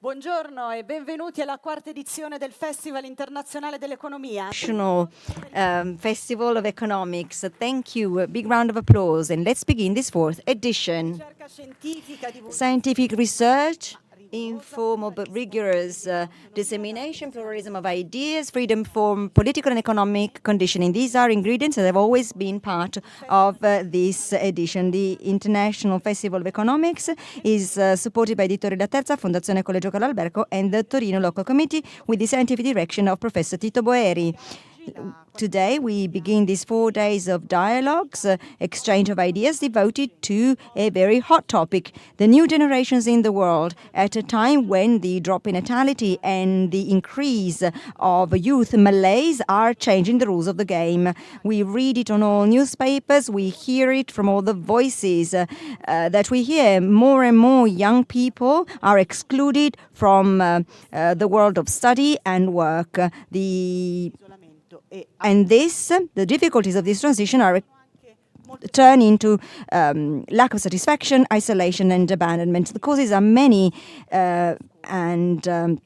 Buongiorno e benvenuti alla quarta edizione del Festival Internazionale dell'Economia. National Festival of Economics. Thank you. A big round of applause. And let's begin this fourth edition. Scientific research, informal but rigorous dissemination, pluralism of ideas, freedom from political and economic conditioning. These are ingredients that have always been part of this edition. The International Festival of Economics is supported by Editore LATERZA, Fondazione Collegio Carlo Albergo, and the Torino Local Committee with the scientific direction of Professor Tito Boeri. Today we begin these 4 days of dialogues, exchange of ideas devoted to a very hot topic, the new generations in the world, at a time when the drop in natality and the increase of youth malaise are changing the rules of the game. We read it on all newspapers, we hear it from all the voices that we hear. More and more young people are excluded from the world of study and work. The difficulties of this transition are turn into lack of satisfaction, isolation, and abandonment. The causes are many, and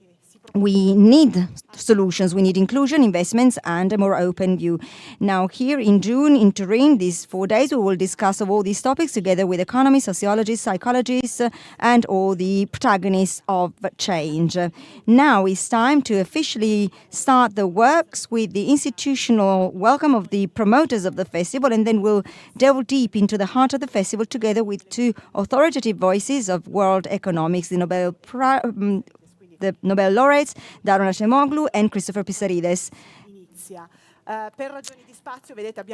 we need solutions. We need inclusion, investments, and a more open view. Now, here in June, in Turin, these 4 days, we will discuss all these topics together with economists, sociologists, psychologists, and all the protagonists of change. Now it's time to officially start the works with the institutional welcome of the promoters of the festival, and then we'll delve deep into the heart of the festival together with two authoritative voices of world economics, the Nobel laureates, DARON ACEMOGLU and CRISTOPHER PISSARIDES.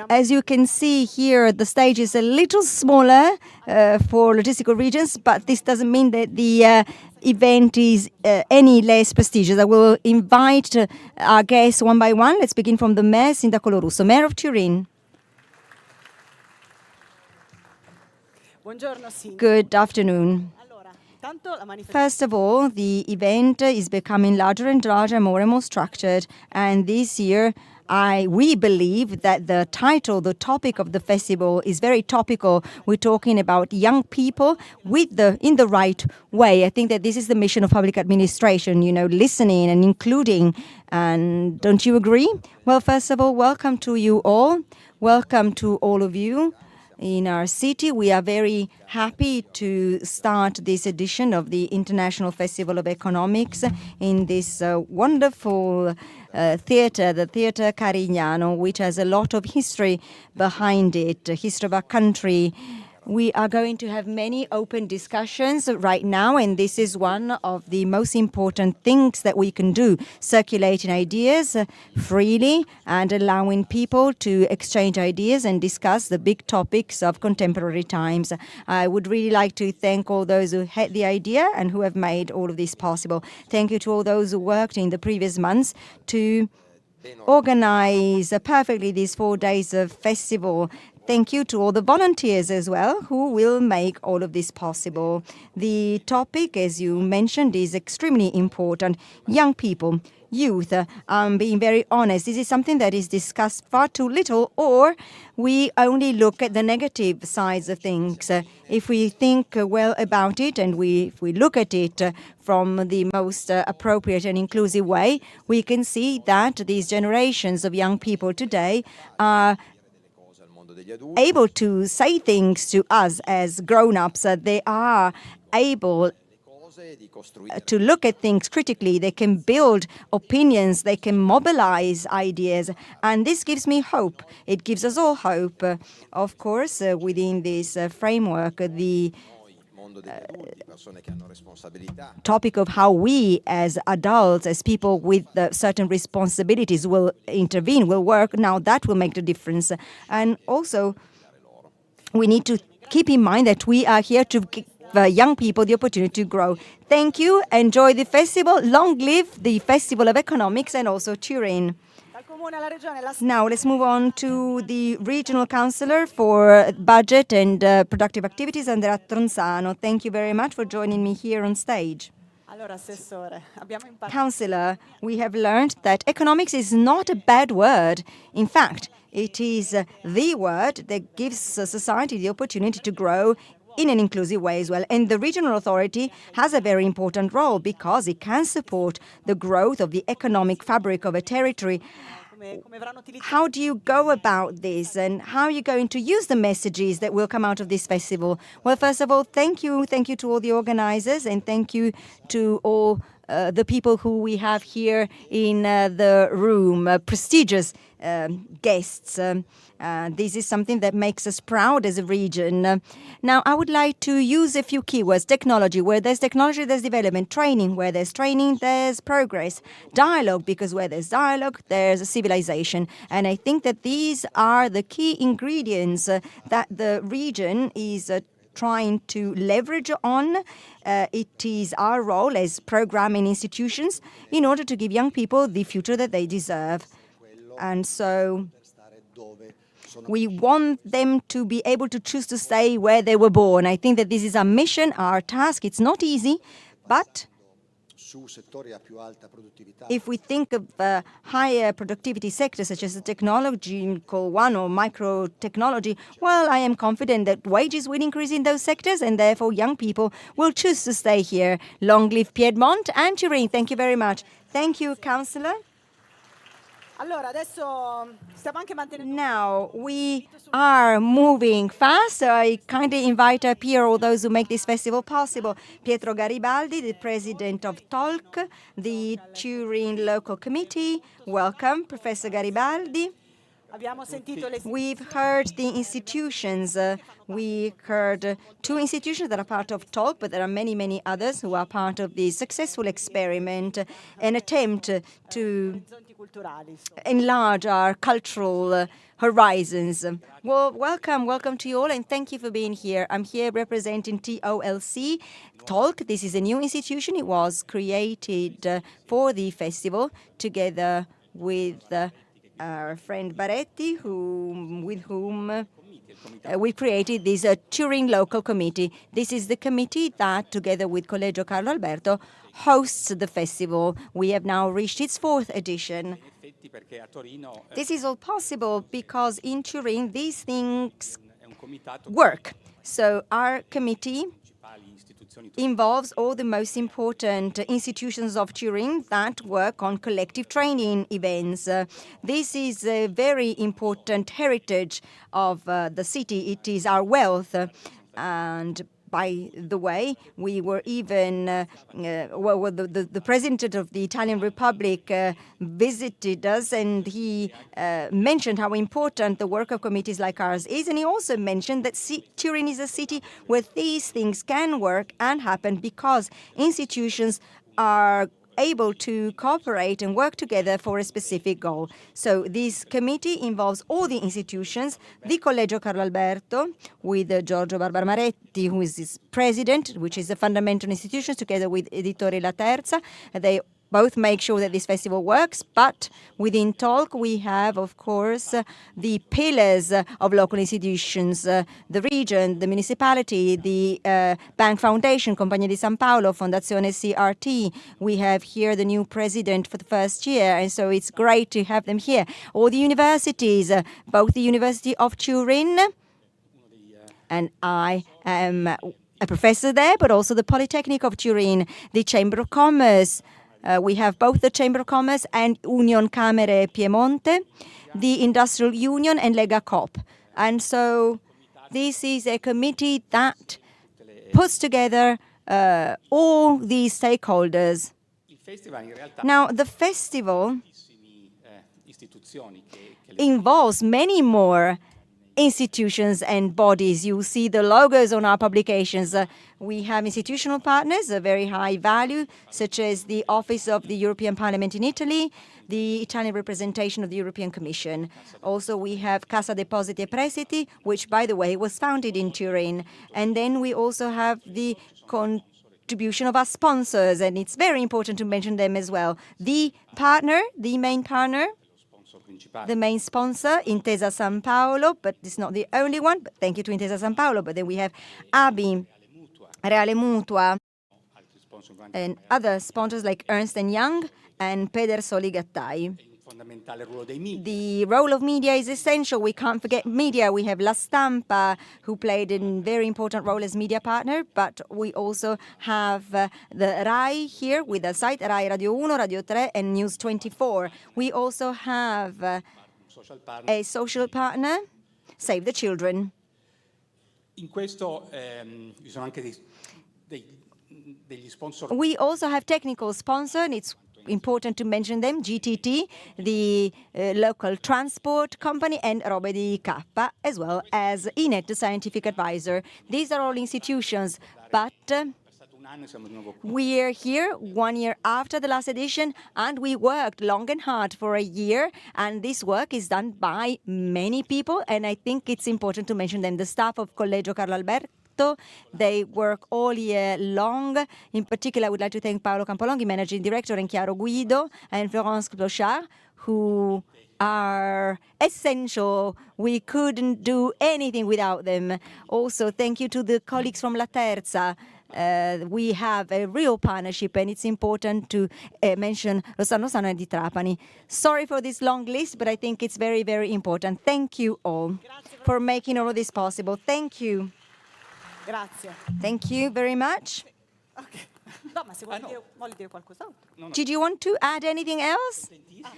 As you can see here, the stage is a little smaller for logistical regions, but this doesn't mean that the event is any less prestigious. I will invite our guests one by one. Let's begin from the Mayor, Sindaco Lorusso, Mayor of Turin. Good afternoon. First of all, the event is becoming larger and larger, more and more structured. And this year, we believe that the title, the topic of the festival is very topical. We're talking about young people in the right way. I think that this is the mission of public administration, listening and including. And don't you agree? Well, first of all, welcome to you all. Welcome to all of you. In our city, we are very happy to start this edition of the International Festival of Economics in this wonderful theatre, the Theatre Carignano, which has a lot of history behind it, the history of our country. We are going to have many open discussions right now, and this is one of the most important things that we can do, circulating ideas freely and allowing people to exchange ideas and discuss the big topics of contemporary times. I would really like to thank all those who had the idea and who have made all of this possible. Thank you to all those who worked in the previous months to organize perfectly these 4 days of festival. Thank you to all the volunteers as well who will make all of this possible. The topic, as you mentioned, is extremely important. Young people, youth, being very honest, this is something that is discussed far too little, or we only look at the negative sides of things. If we think well about it and if we look at it from the most appropriate and inclusive way, we can see that these generations of young people today are able to say things to us as grown-ups. They are able to look at things critically. They can build opinions. They can mobilize ideas. And this gives me hope. It gives us all hope. Of course, within this framework, the topic of how we as adults, as people with certain responsibilities will intervene, will work, now that will make the difference. And also, we need to keep in mind that we are here to give young people the opportunity to grow. Thank you. Enjoy the festival. Long live the Festival of Economics and also Turin. Now let's move on to the Regional Councillor for Budget and Productive Activities, Andrea Tronzano. Thank you very much for joining me here on stage. Councillor, we have learned that economics is not a bad word. In fact, it is the word that gives society the opportunity to grow in an inclusive way as well. And the regional authority has a very important role because it can support the growth of the economic fabric of a territory. How do you go about this, and how are you going to use the messages that will come out of this festival? Well, first of all, thank you to all the organizers, and thank you to all the people who we have here in the room, prestigious guests. This is something that makes us proud as a region. Now, I would like to use a few keywords. Technology. Where there's technology, there's development. Training. Where there's training, there's progress. Dialogue, because where there's dialogue, there's a civilization. And I think that these are the key ingredients that the region is trying to leverage on. It is our role as programming institutions in order to give young people the future that they deserve. And so we want them to be able to choose to stay where they were born. I think that this is our mission, our task. It's not easy, but if we think of higher productivity sectors such as the technological one or micro technology, well, I am confident that wages will increase in those sectors and therefore young people will choose to stay here. Long live Piedmont and Turin. Thank you very much. Thank you, Councillor. Now, we are moving fast, so I kindly invite up here all those who make this festival possible. Pietro Garibaldi, the president of TOLC, the Turin Local Committee. Welcome, Professor Garibaldi. We've heard the institutions. We heard two institutions that are part of TOLC, but there are many, many others who are part of the successful experiment, an attempt to enlarge our cultural horizons. Well, welcome to you all, and thank you for being here. I'm here representing TOLC. TOLC, this is a new institution. It was created for the festival together with our friend Baretti, with whom we created this Turin Local Committee. This is the committee that, together with Collegio Carlo Alberto, hosts the festival. We have now reached its 4th edition. This is all possible because in Turin these things work. So our committee involves all the most important institutions of Turin that work on collective training events. This is a very important heritage of the city. It is our wealth. And by the way, we were even, the president of the Italian Republic visited us, and he mentioned how important the work of committees like ours is. And he also mentioned that Turin is a city where these things can work and happen because institutions are able to cooperate and work together for a specific goal. So this committee involves all the institutions, the Collegio Carlo Alberto, with Giorgio Barbara Maretti, who is its president, which is a fundamental institution, together with Editore Laterza. They both make sure that this festival works, but within TOLC we have, of course, the pillars of local institutions, the region, the municipality, the Bank Foundation, Compagnia di San Paolo, Fondazione CRT. We have here the new president for the first year, and so it's great to have them here. All the universities, both the University of Turin, and I am a professor there, but also the Polytechnic of Turin, the Chamber of Commerce. We have both the Chamber of Commerce and Union Camere Piemonte, the Industrial Union and Lega Coop. And so this is a committee that puts together all these stakeholders. Now, the festival involves many more institutions and bodies. You see the logos on our publications. We have institutional partners, a very high value, such as the Office of the European Parliament in Italy, the Italian representation of the European Commission. Also, we have Cassa Depositi e Prestiti, which, by the way, was founded in Turin. And then we also have the contribution of our sponsors, and it's very important to mention them as well. The main partner, the main sponsor, Intesa San Paolo, but it's not the only one, but thank you to Intesa San Paolo. But then we have ABI, Reale Mutua, and other sponsors like Ernst & Young and Pedersoli Gattai. The role of media is essential. We can't forget media. We have La Stampa, who played a very important role as media partner, but we also have the RAI here with the site RAI Radio 1, Radio 3 and News 24. We also have a social partner, Save the Children. We also have technical sponsors, and it's important to mention them, GTT, the local transport company, and Robe di Kappa, as well as INET, the scientific advisor. These are all institutions, but we are here 1 year after the last edition, and we worked long and hard for a year, and this work is done by many people, and I think it's important to mention them. The staff of Collegio Carlo Alberto, they work all year long. In particular, I would like to thank Paolo Campolonghi, Managing Director, and Chiaro Guido, and Florence Clochard, who are essential. We couldn't do anything without them. Also, thank you to the colleagues from LATERZA. We have a real partnership, and it's important to mention Rossano Sano di Trapani. Sorry for this long list, but I think it's very, very important. Thank you all for making all of this possible. Thank you. Grazie. Thank you very much. Okay. No, ma se vuoi dire qualcos'altro. Did you want to add anything else?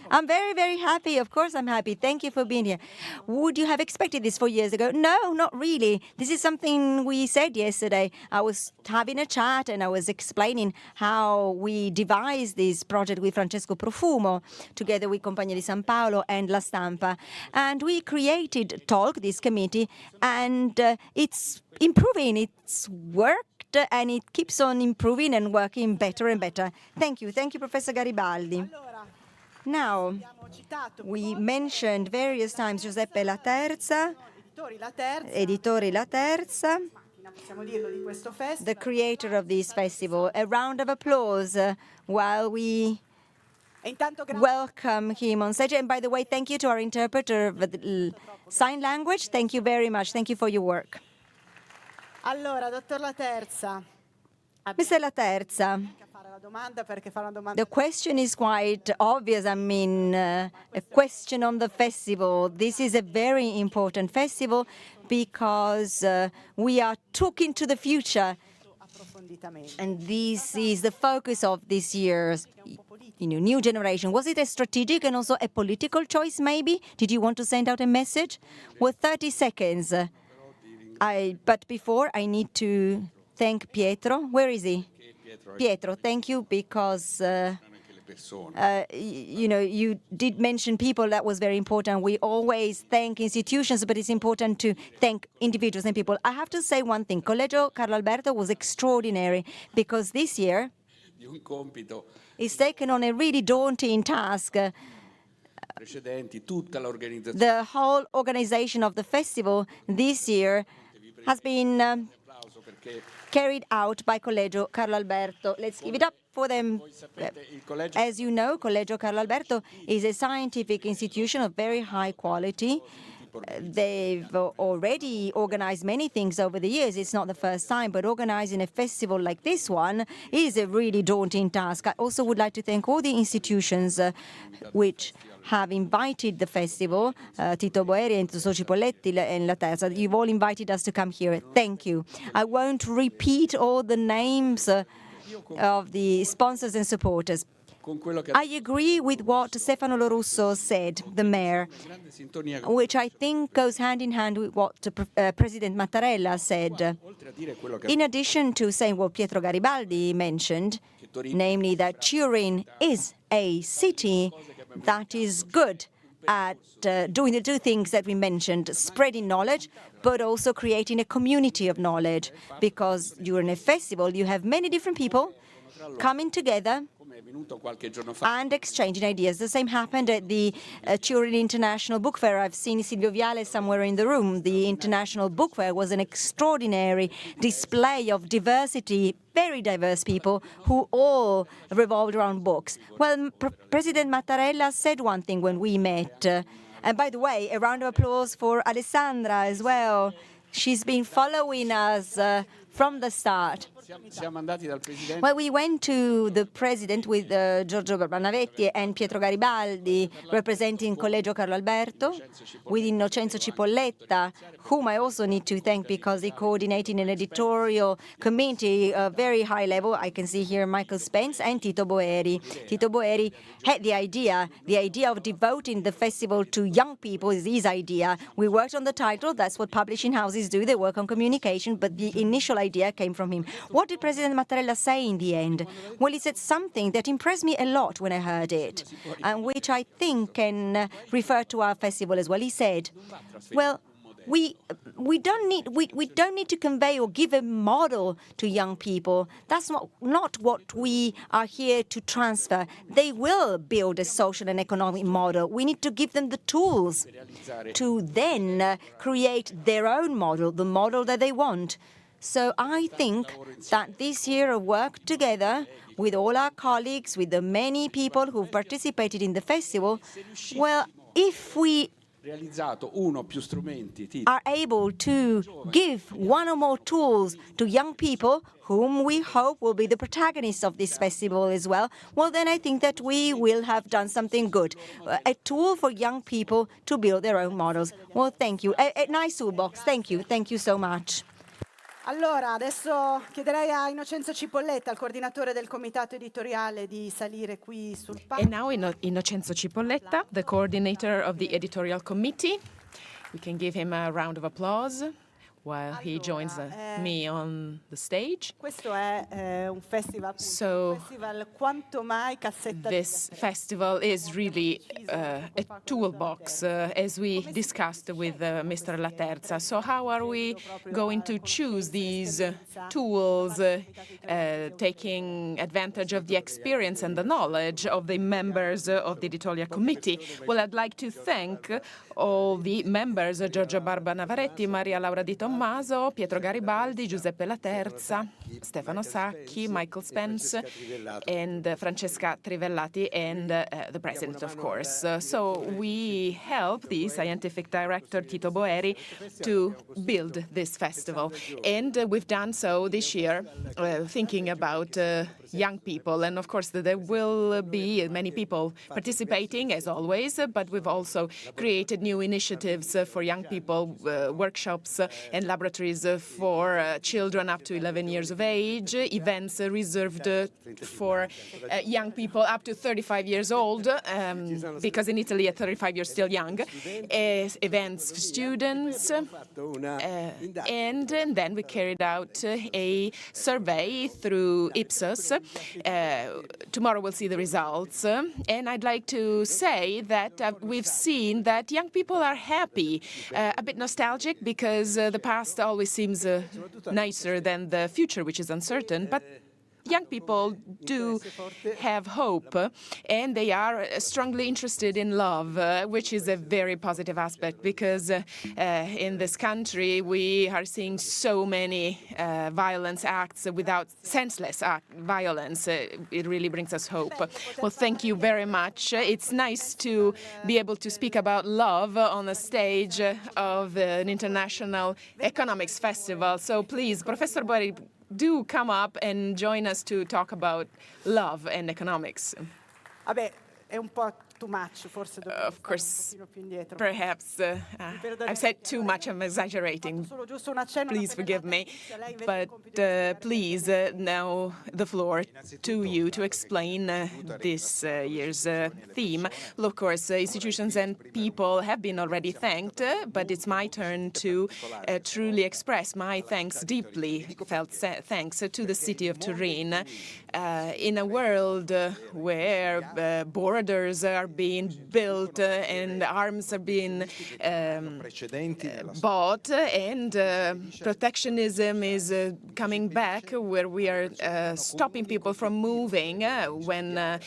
I'm very, very happy. Of course I'm happy. Thank you for being here. Would you have expected this 4 years ago? No, not really. This is something we said yesterday. I was having a chat and I was explaining how we devised this project with Francesco Profumo, together with Compagnia di San Paolo and La Stampa. And we created TALK, this committee, and it's improving. It's worked and it keeps on improving and working better and better. Thank you. Thank you, Professor Garibaldi. Now, we mentioned various times Giuseppe Laterza, Editori Laterza, the creator of this festival. A round of applause while we welcome him on stage. And by the way, thank you to our interpreter of the sign language. Thank you very much. Thank you for your work. Allora, dottor Laterza. Mr. Laterza, the question is quite obvious. I mean, a question on the festival. This is a very important festival because we are talking to the future. And this is the focus of this year's new generation. Was it a strategic and also a political choice, maybe? Did you want to send out a message? Well, 30 seconds. But before, I need to thank Pietro. Where is he? Pietro, thank you, because you did mention people. That was very important. We always thank institutions, but it's important to thank individuals and people. I have to say one thing. Collegio Carlo Alberto was extraordinary because this year it's taken on a really daunting task. The whole organization of the festival this year has been carried out by Collegio Carlo Alberto. Let's give it up for them. As you know, Collegio Carlo Alberto is a scientific institution of very high quality. They've already organized many things over the years. It's not the first time, but organizing a festival like this one is a really daunting task. I also would like to thank all the institutions which have invited the festival, Tito Boeri and CIPOLLETTA and LATERZA. You've all invited us to come here. Thank you. I won't repeat all the names of the sponsors and supporters. I agree with what Stefano Lorusso said, the mayor, which I think goes hand in hand with what President Mattarella said. In addition to saying what Pietro Garibaldi mentioned, namely that Turin is a city that is good at doing the two things that we mentioned, spreading knowledge, but also creating a community of knowledge. Because during a festival, you have many different people coming together and exchanging ideas. The same happened at the Turin International Book Fair. I've seen Silvio Viale somewhere in the room. The International Book Fair was an extraordinary display of diversity, very diverse people who all revolved around books. Well, President Mattarella said one thing when we met. And by the way, a round of applause for Alessandra as well. She's been following us from the start. Well, we went to the president with Giorgio Barbanavetti and Pietro Garibaldi, representing Collegio Carlo Alberto, with Innocenzo Cipolletta, whom I also need to thank because he coordinated an editorial committee, a very high level. I can see here Michael Spence and Tito Boeri. Tito Boeri had the idea of devoting the festival to young people is his idea. We worked on the title, that's what publishing houses do, they work on communication, but the initial idea came from him. What did President Mattarella say in the end? Well, he said something that impressed me a lot when I heard it, and which I think can refer to our festival as well. He said, well, we don't need to convey or give a model to young people. That's not what we are here to transfer. They will build a social and economic model. We need to give them the tools to then create their own model, the model that they want. So I think that this year of work together with all our colleagues, with the many people who've participated in the festival, well, if we are able to give one or more tools to young people, whom we hope will be the protagonists of this festival as well, well, then I think that we will have done something good. A tool for young people to build their own models. Well, thank you. A nice toolbox. Thank you. Thank you so much. Allora, adesso chiederei a Innocenzo Cipolletta, il coordinatore del comitato editoriale, di salire qui sul palco. And now Innocenzo Cipolletta, the coordinator of the editorial committee. We can give him a round of applause while he joins me on the stage. Questo è un festival, appunto, un festival quanto mai cassetta. This festival is really a toolbox, as we discussed with Mr. Laterza. So how are we going to choose these tools, taking advantage of the experience and the knowledge of the members of the editorial committee? Well, I'd like to thank all the members, Giorgio Barba Navaretti, Maria Laura Di Tommaso, Pietro Garibaldi, Giuseppe Laterza, Stefano Sacchi, Michael Spence, and Francesca Trivellati, and the president, of course. So we help the scientific director, Tito Boeri, to build this festival. And we've done so this year, thinking about young people. And of course, there will be many people participating, as always, but we've also created new initiatives for young people, workshops and laboratories for children up to 11 years of age, events reserved for young people up to 35 years old, because in Italy at 35 you're still young, events for students, and then we carried out a survey through Ipsos. Tomorrow we'll see the results, and I'd like to say that we've seen that young people are happy, a bit nostalgic because the past always seems nicer than the future, which is uncertain, but young people do have hope, and they are strongly interested in love, which is a very positive aspect, because in this country we are seeing so many violence acts without senseless violence. It really brings us hope. Well, thank you very much. It's nice to be able to speak about love on the stage of an international economics festival. So please, Professor Boeri, do come up and join us to talk about love and economics. Vabbè, è un po' too much, forse of course, perhaps I've said too much, I'm exaggerating. Please forgive me. But please, now the floor to you to explain this year's theme. Well, of course, institutions and people have been already thanked, but it's my turn to truly express my thanks, deeply felt thanks to the city of Turin. In a world where borders are being built and arms are being bought, and protectionism is coming back, where we are stopping people from moving when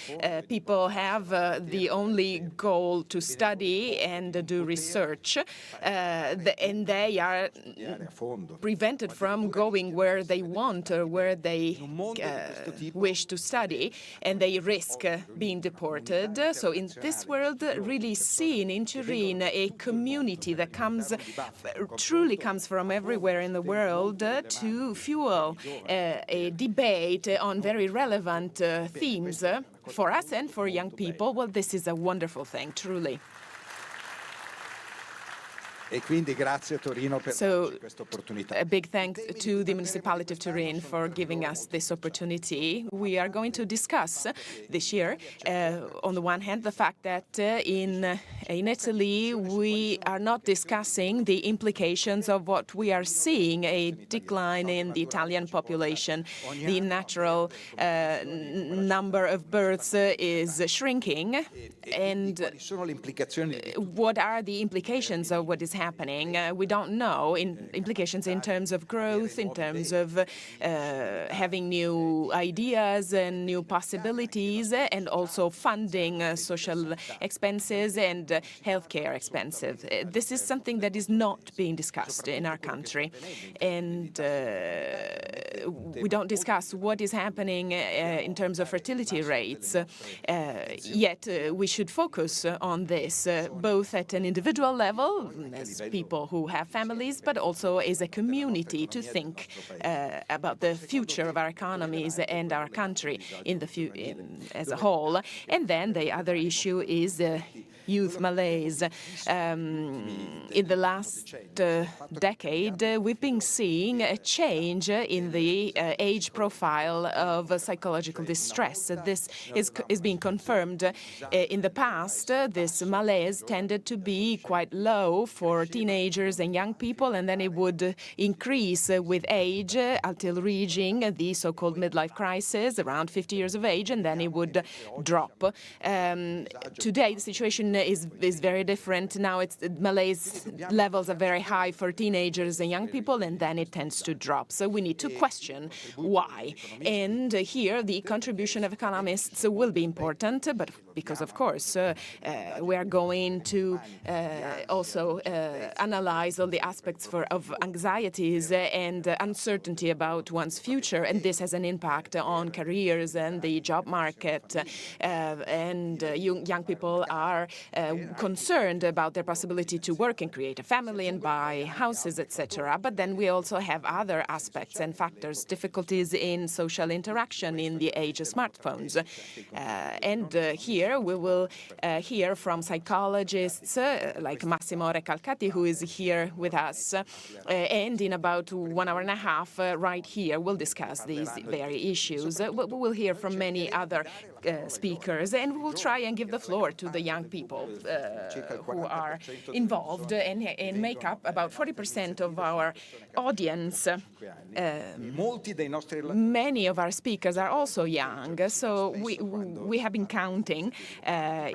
people have the only goal to study and do research, and they are prevented from going where they want or where they wish to study, and they risk being deported. So in this world really seen in Turin a community that truly comes from everywhere in the world to fuel a debate on very relevant themes for us and for young people. Well, this is a wonderful thing, truly. So, a big thanks to the municipality of Turin for giving us this opportunity. We are going to discuss this year, on the one hand, the fact that in Italy we are not discussing the implications of what we are seeing, a decline in the Italian population. The natural number of births is shrinking. And what are the implications of what is happening? We don't know. Implications in terms of growth, in terms of having new ideas and new possibilities, and also funding social expenses and healthcare expenses. This is something that is not being discussed in our country. And we don't discuss what is happening in terms of fertility rates. Yet we should focus on this, both at an individual level, as people who have families, but also as a community to think about the future of our economies and our country as a whole. And then the other issue is youth malaise. In the last decade, we've been seeing a change in the age profile of psychological distress. This is being confirmed. In the past, this malaise tended to be quite low for teenagers and young people, and then it would increase with age until reaching the so-called midlife crisis around 50 years of age, and then it would drop. Today, the situation is very different. Now malaise levels are very high for teenagers and young people, and then it tends to drop. So we need to question why. And here the contribution of economists will be important, but because, of course, we are going to also analyze all the aspects of anxieties and uncertainty about one's future, and this has an impact on careers and the job market. And young people are concerned about their possibility to work and create a family and buy houses, etc. But then we also have other aspects and factors, difficulties in social interaction in the age of smartphones. And here we will hear from psychologists like Massimo Recalcati, who is here with us. And in about 1 hour and a half, right here, we'll discuss these very issues. We will hear from many other speakers, and we will try and give the floor to the young people who are involved and make up about 40% of our audience. Many of our speakers are also young, so we have been counting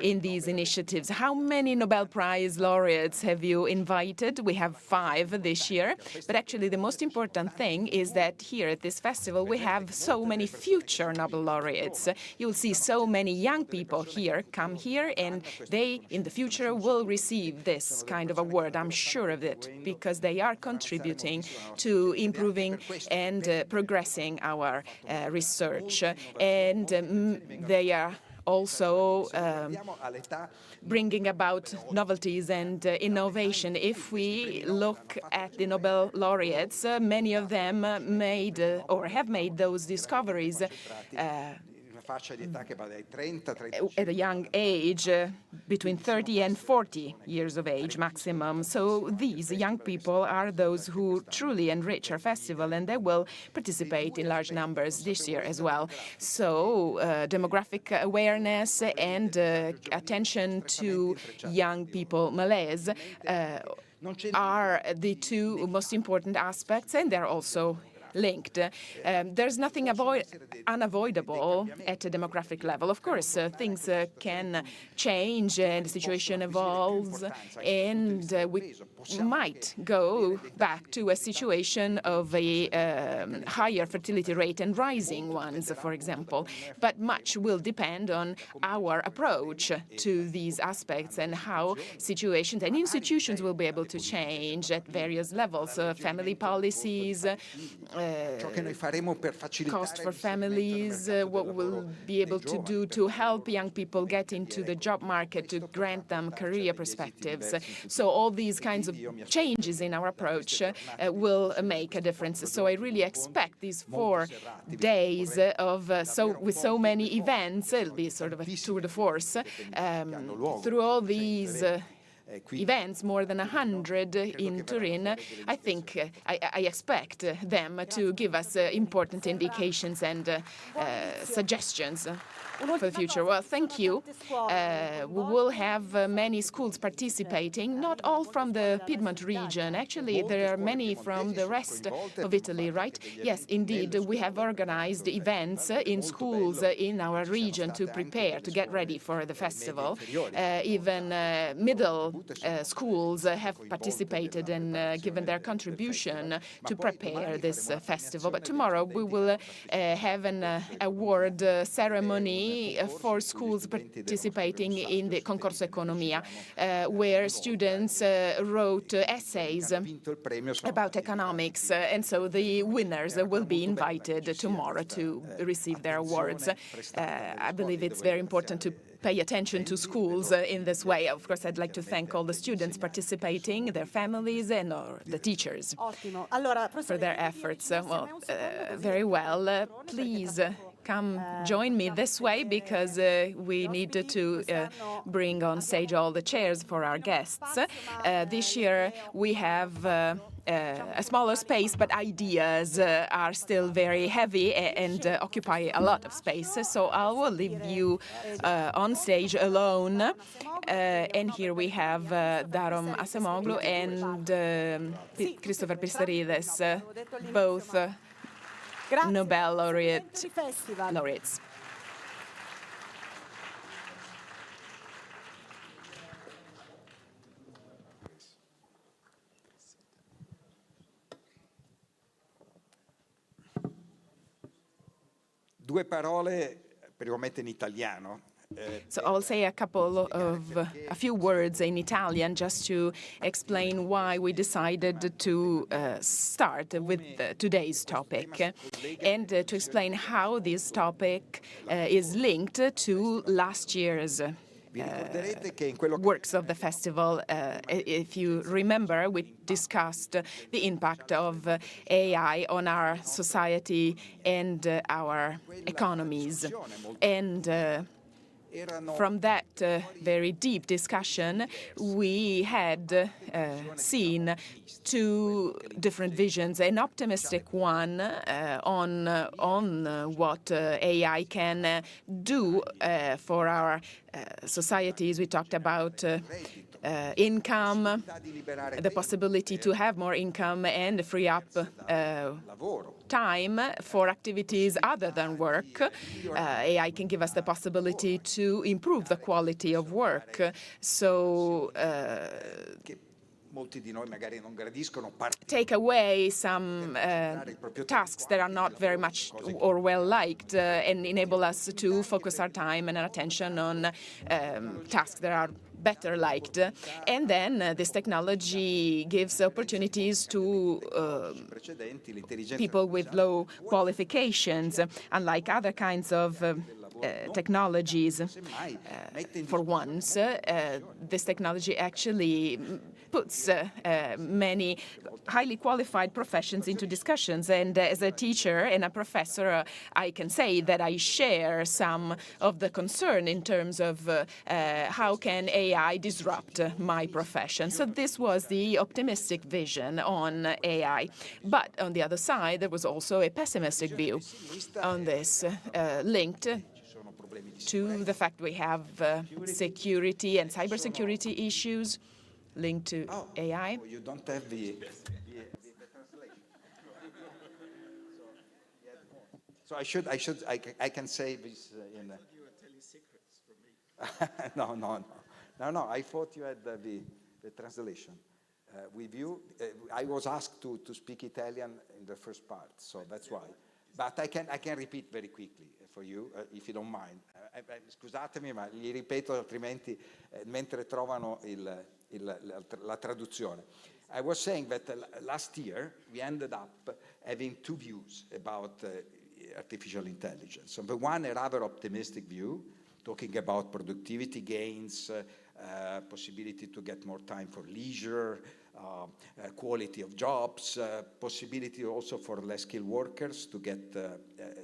in these initiatives. How many Nobel Prize laureates have you invited? We have 5 this year, but actually the most important thing is that here at this festival we have so many future Nobel laureates. You'll see so many young people here come here, and they in the future will receive this kind of award. I'm sure of it, because they are contributing to improving and progressing our research, and they are also bringing about novelties and innovation. If we look at the Nobel laureates, many of them made or have made those discoveries at a young age, between 30 and 40 years of age maximum. So these young people are those who truly enrich our festival, and they will participate in large numbers this year as well. So demographic awareness and attention to young people malaise are the 2 most important aspects, and they're also linked. There's nothing unavoidable at a demographic level. Of course, things can change and the situation evolves, and we might go back to a situation of a higher fertility rate and rising ones, for example. But much will depend on our approach to these aspects and how situations and institutions will be able to change at various levels, family policies, cost for families, what we'll be able to do to help young people get into the job market, to grant them career perspectives. So all these kinds of changes in our approach will make a difference. So I really expect these 4 days with so many events, it'll be sort of a tour de force, through all these events, more than 100 in Turin. I think I expect them to give us important indications and suggestions for the future. Well, thank you. We will have many schools participating, not all from the Piedmont region. Actually, there are many from the rest of Italy, right? Yes, indeed. We have organized events in schools in our region to prepare, to get ready for the festival. Even middle schools have participated and given their contribution to prepare this festival. But tomorrow we will have an award ceremony for schools participating in the Concorso Economia, where students wrote essays about economics, and so the winners will be invited tomorrow to receive their awards. I believe it's very important to pay attention to schools in this way. Of course, I'd like to thank all the students participating, their families, and the teachers for their efforts. Well, very well. Please come join me this way, because we need to bring on stage all the chairs for our guests. This year we have a smaller space, but ideas are still very heavy and occupy a lot of space. So I will leave you on stage alone. And here we have DARON ACEMOGLU and CRISTOPHER PISSARIDES, both Nobel laureates. Due parole, privamente in italiano. So I'll say a few words in Italian just to explain why we decided to start with today's topic, and to explain how this topic is linked to last year's works of the festival. If you remember, we discussed the impact of AI on our society and our economies. And from that very deep discussion, we had seen 2 different visions. An optimistic one on what AI can do for our societies. We talked about income, the possibility to have more income and free up time for activities other than work. AI can give us the possibility to improve the quality of work. So take away some tasks that are not very much or well liked, and enable us to focus our time and our attention on tasks that are better liked. And then this technology gives opportunities to people with low qualifications, unlike other kinds of technologies. For once, this technology actually puts many highly qualified professions into discussions. And as a teacher and a professor, I can say that I share some of the concern in terms of how can AI disrupt my profession. So this was the optimistic vision on AI. But on the other side, there was also a pessimistic view on this, linked to the fact we have security and cybersecurity issues linked to AI. You don't have the so I can say this in. You are telling secrets from me. No. I thought you had the translation with you. I was asked to speak Italian in the first part, so that's why. But I can repeat very quickly for you, if you don't mind. Scusatemi, ma gli ripeto, altrimenti mentre trovano la traduzione. I was saying that last year we ended up having two views about artificial intelligence. On the one, a rather optimistic view, talking about productivity gains, possibility to get more time for leisure, quality of jobs, possibility also for less skilled workers to get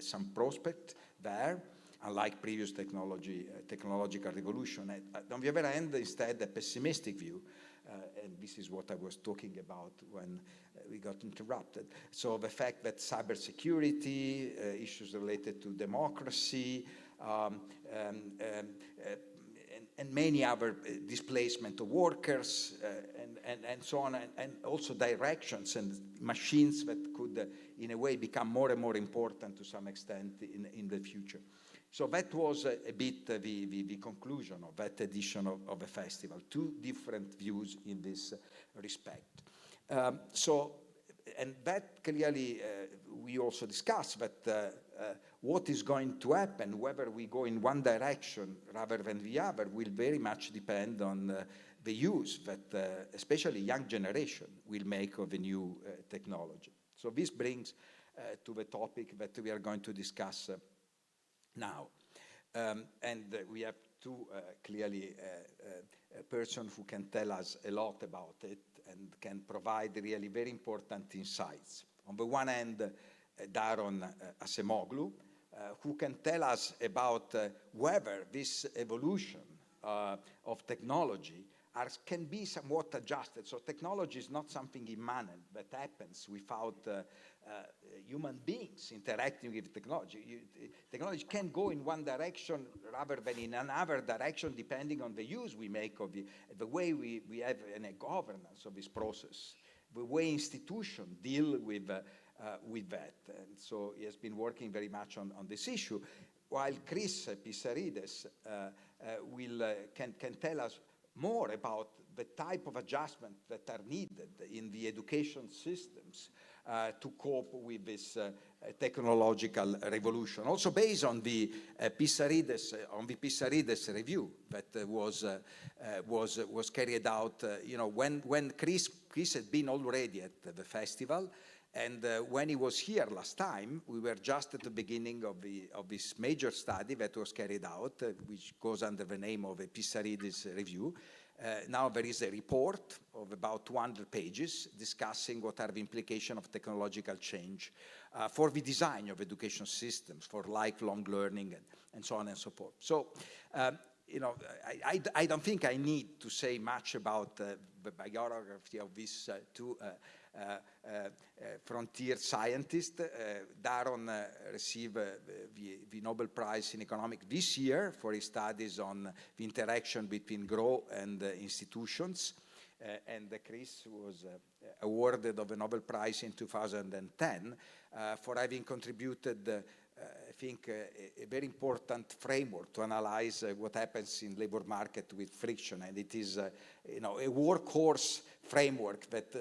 some prospect there, unlike previous technological revolution. On the other hand, instead, a pessimistic view, and this is what I was talking about when we got interrupted. So the fact that cybersecurity, issues related to democracy, and many other displacement of workers, and so on, and also directions and machines that could, in a way, become more and more important to some extent in the future. So that was a bit the conclusion of that edition of the festival, two different views in this respect. And that clearly, we also discussed that what is going to happen, whether we go in one direction rather than the other, will very much depend on the use that especially young generation will make of the new technology. So this brings to the topic that we are going to discuss now. And we have two clearly a person who can tell us a lot about it and can provide really very important insights. On the one hand, DARON ACEMOGLU, who can tell us about whether this evolution of technology can be somewhat adjusted. So technology is not something immanent that happens without human beings interacting with technology. Technology can go in one direction rather than in another direction, depending on the use we make of the way we have a governance of this process, the way institutions deal with that. And so he has been working very much on this issue, while Chris Pissarides can tell us more about the type of adjustment that are needed in the education systems to cope with this technological revolution. Also based on the Pissarides review that was carried out, when Chris had been already at the festival, and when he was here last time, we were just at the beginning of this major study that was carried out, which goes under the name of a Pissarides review. Now there is a report of about 200 pages discussing what are the implications of technological change for the design of education systems, for lifelong learning, and so on and so forth. So, I don't think I need to say much about the biography of these two frontier scientists. Daron received the Nobel Prize in Economics this year for his studies on the interaction between growth and institutions. And Chris was awarded of the Nobel Prize in 2010 for having contributed I think a very important framework to analyze what happens in labor market with friction, and it is a workhorse framework that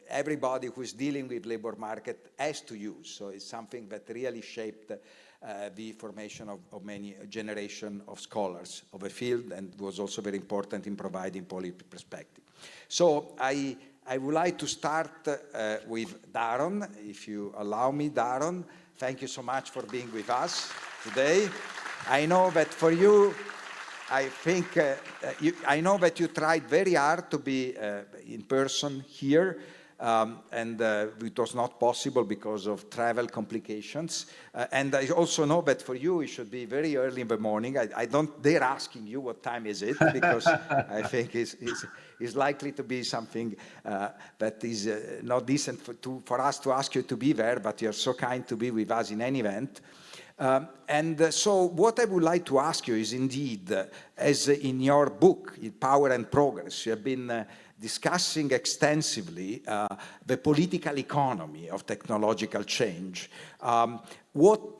everybody who is dealing with labor market has to use. So it's something that really shaped the formation of many generation of scholars of a field, and was also very important in providing policy perspective. So I would like to start with Daron, if you allow me. Daron, thank you so much for being with us today. I know that for you, I think, I know that you tried very hard to be in person here, and it was not possible because of travel complications. And I also know that for you, it should be very early in the morning. I don't dare asking you what time is it, because I think it's likely to be something that is not decent for us to ask you to be there, but you're so kind to be with us in any event. So what I would like to ask you is, indeed, as in your book, Power and Progress, you have been discussing extensively the political economy of technological change. What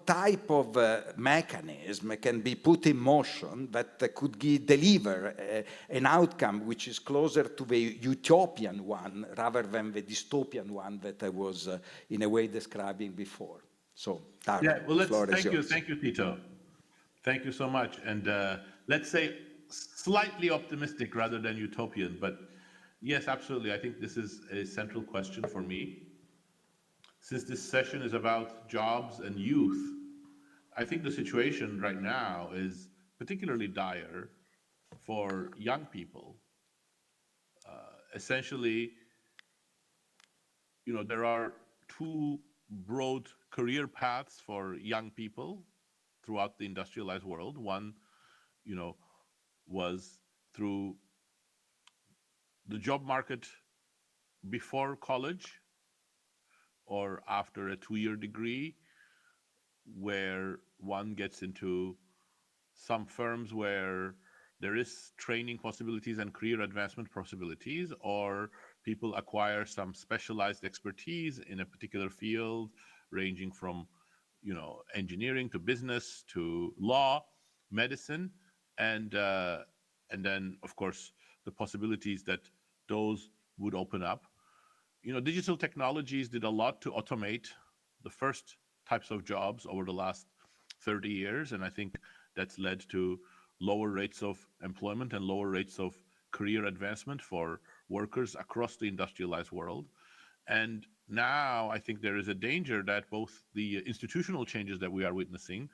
type of mechanism can be put in motion that could deliver an outcome which is closer to the utopian one rather than the dystopian one that I was in a way describing before? So, Daron, yeah, well, thank you, Tito. Thank you so much. And let's say slightly optimistic rather than utopian, but Yes, absolutely. I think this is a central question for me. Since this session is about jobs and youth, I think the situation right now is particularly dire for young people. Essentially, there are two broad career paths for young people throughout the industrialized world. One, was through the job market before college or after a 2-year degree, where one gets into some firms where there is training possibilities and career advancement possibilities, or people acquire some specialized expertise in a particular field, ranging from engineering to business to law, medicine, and then of course the possibilities that those would open up. Digital technologies did a lot to automate the first types of jobs over the last 30 years, and I think that's led to lower rates of employment and lower rates of career advancement for workers across the industrialized world. And now I think there is a danger that both the institutional changes that we are witnessing,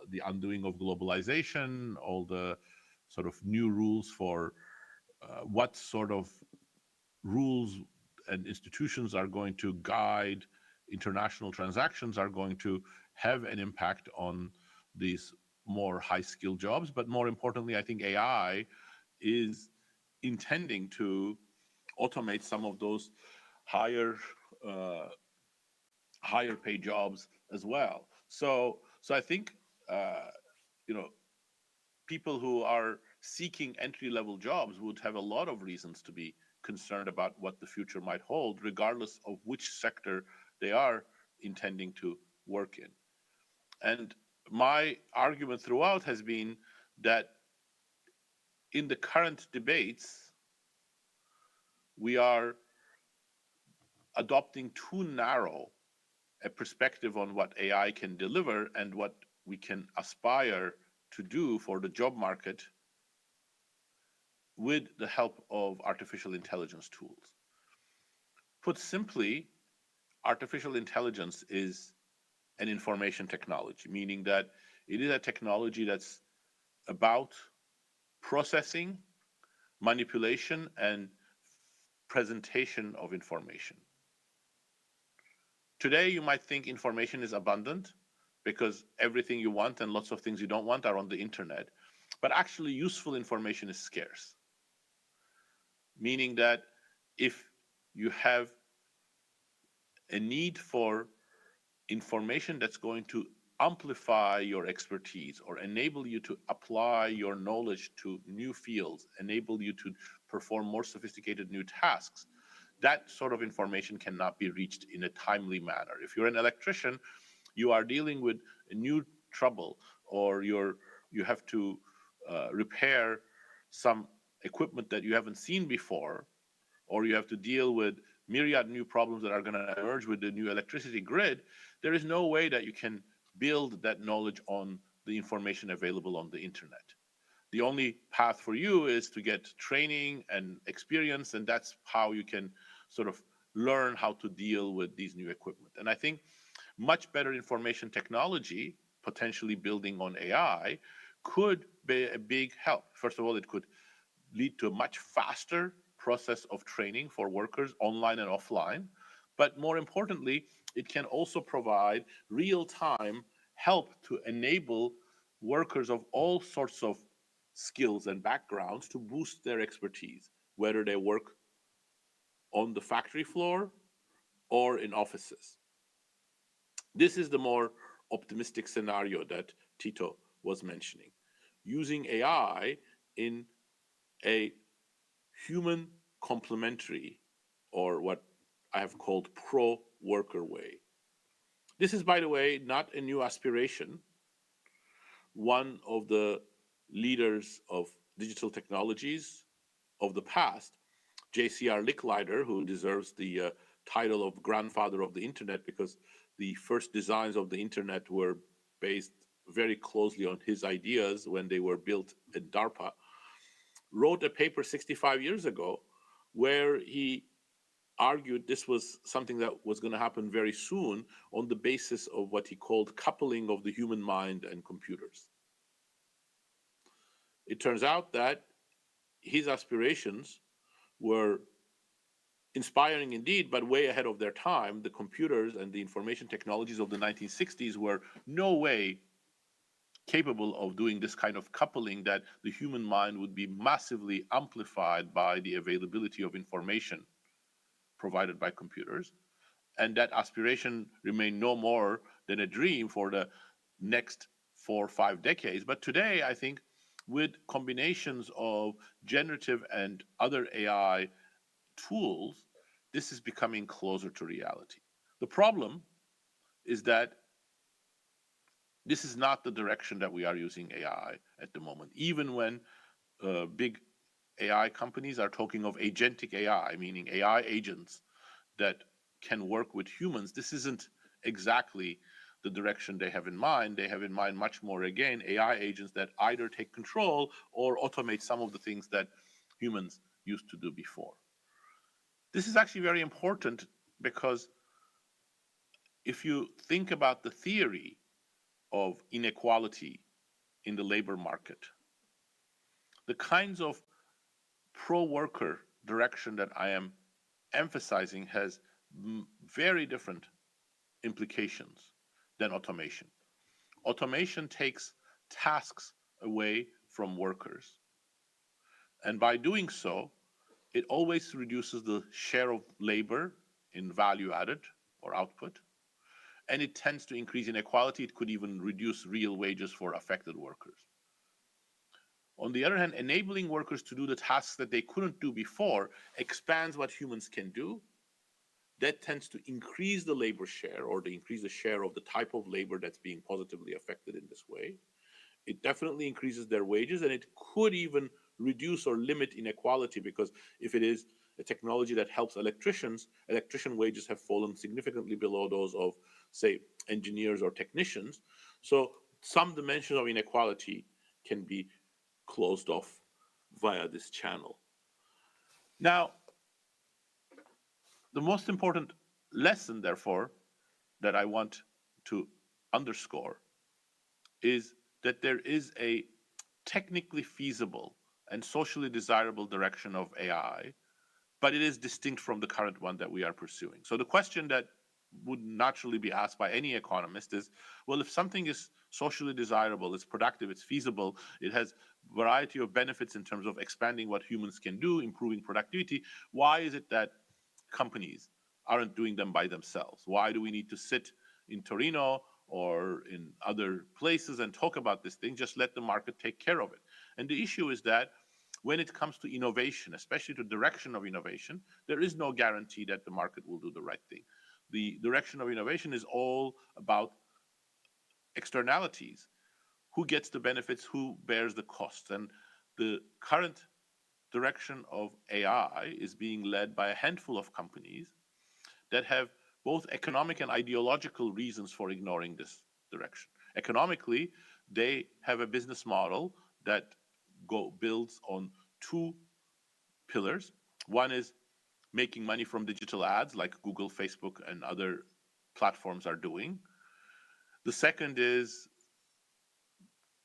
the undoing of globalization, all the sort of new rules for what sort of rules and institutions are going to guide international transactions are going to have an impact on these more high-skilled jobs. But more importantly, I think AI is intending to automate some of those higher higher paid jobs as well. So I think you know people who are seeking entry-level jobs would have a lot of reasons to be concerned about what the future might hold, regardless of which sector they are intending to work in. And my argument throughout has been that in the current debates, we are adopting too narrow a perspective on what AI can deliver and what we can aspire to do for the job market with the help of artificial intelligence tools. Put simply, artificial intelligence is an information technology, meaning that it is a technology that's about processing, manipulation, and presentation of information. Today, you might think information is abundant because everything you want and lots of things you don't want are on the internet. But actually, useful information is scarce, meaning that if you have a need for information that's going to amplify your expertise or enable you to apply your knowledge to new fields, enable you to perform more sophisticated new tasks, that sort of information cannot be reached in a timely manner. If you're an electrician, you are dealing with a new trouble, or you have to repair some equipment that you haven't seen before, or you have to deal with myriad new problems that are going to emerge with the new electricity grid, there is no way that you can build that knowledge on the information available on the internet. The only path for you is to get training and experience, and that's how you can sort of learn how to deal with these new equipment. And I think much better information technology, potentially building on AI, could be a big help. First of all, it could lead to a much faster process of training for workers online and offline. But more importantly, it can also provide real-time help to enable workers of all sorts of skills and backgrounds to boost their expertise, whether they work on the factory floor or in offices. This is the more optimistic scenario that Tito was mentioning, using AI in a human complementary, or what I have called pro-worker way. This is, by the way, not a new aspiration. One of the leaders of digital technologies of the past, J.C.R. Licklider, who deserves the title of grandfather of the internet because the first designs of the internet were based very closely on his ideas when they were built at DARPA, wrote a paper 65 years ago where he argued this was something that was going to happen very soon on the basis of what he called coupling of the human mind and computers. It turns out that his aspirations were inspiring indeed, but way ahead of their time. The computers and the information technologies of the 1960s were no way capable of doing this kind of coupling, that the human mind would be massively amplified by the availability of information provided by computers. And that aspiration remained no more than a dream for the next 4 or 5 decades. But today, I think, with combinations of generative and other AI tools, this is becoming closer to reality. The problem is that this is not the direction that we are using AI at the moment. Even when big AI companies are talking of agentic AI, meaning AI agents that can work with humans, this isn't exactly the direction they have in mind. They have in mind much more, again, AI agents that either take control or automate some of the things that humans used to do before. This is actually very important because if you think about the theory of inequality in the labor market, the kinds of pro-worker direction that I am emphasizing has very different implications than automation. Automation takes tasks away from workers. And by doing so, it always reduces the share of labor in value added or output. And it tends to increase inequality. It could even reduce real wages for affected workers. On the other hand, enabling workers to do the tasks that they couldn't do before expands what humans can do. That tends to increase the labor share, or to increase the share of the type of labor that's being positively affected in this way. It definitely increases their wages, and it could even reduce or limit inequality, because if it is a technology that helps electrician wages have fallen significantly below those of, say, engineers or technicians. So some dimension of inequality can be closed off via this channel. Now, the most important lesson, therefore, that I want to underscore is that there is a technically feasible and socially desirable direction of AI, but it is distinct from the current one that we are pursuing. So the question that would naturally be asked by any economist is, well, if something is socially desirable, it's productive, it's feasible, it has a variety of benefits in terms of expanding what humans can do, improving productivity, why is it that companies aren't doing them by themselves? Why do we need to sit in Torino or in other places and talk about this thing? Just let the market take care of it. And the issue is that when it comes to innovation, especially to direction of innovation, there is no guarantee that the market will do the right thing. The direction of innovation is all about externalities. Who gets the benefits, who bears the costs? And the current direction of AI is being led by a handful of companies that have both economic and ideological reasons for ignoring this direction. Economically, they have a business model that builds on 2 pillars. One is making money from digital ads, like Google, Facebook, and other platforms are doing. The second is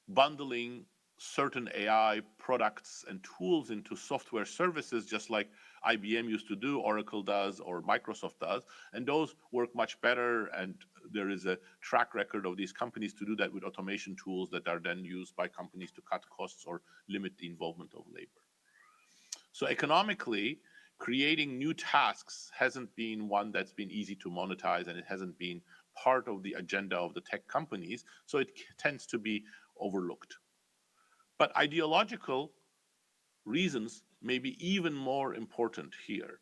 bundling certain AI products and tools into software services, just like IBM used to do, Oracle does, or Microsoft does. And those work much better, and there is a track record of these companies to do that with automation tools that are then used by companies to cut costs or limit the involvement of labor. So economically, creating new tasks hasn't been one that's been easy to monetize, and it hasn't been part of the agenda of the tech companies, so it tends to be overlooked. But ideological reasons may be even more important here.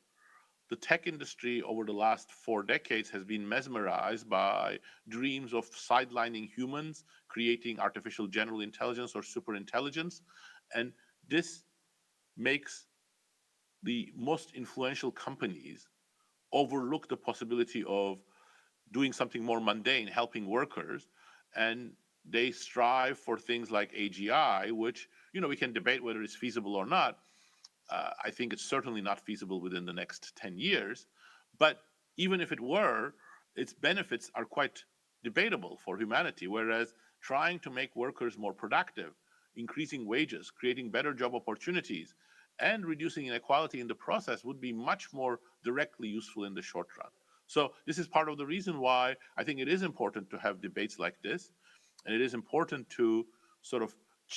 The tech industry over the last 4 decades has been mesmerized by dreams of sidelining humans, creating artificial general intelligence or superintelligence, and this makes the most influential companies overlook the possibility of doing something more mundane, helping workers, and they strive for things like AGI, which, we can debate whether it's feasible or not, I think it's certainly not feasible within the next 10 years. But even if it were, its benefits are quite debatable for humanity, whereas trying to make workers more productive, increasing wages, creating better job opportunities, and reducing inequality in the process would be much more directly useful in the short run. So this is part of the reason why I think it is important to have debates like this, and it is important to sort of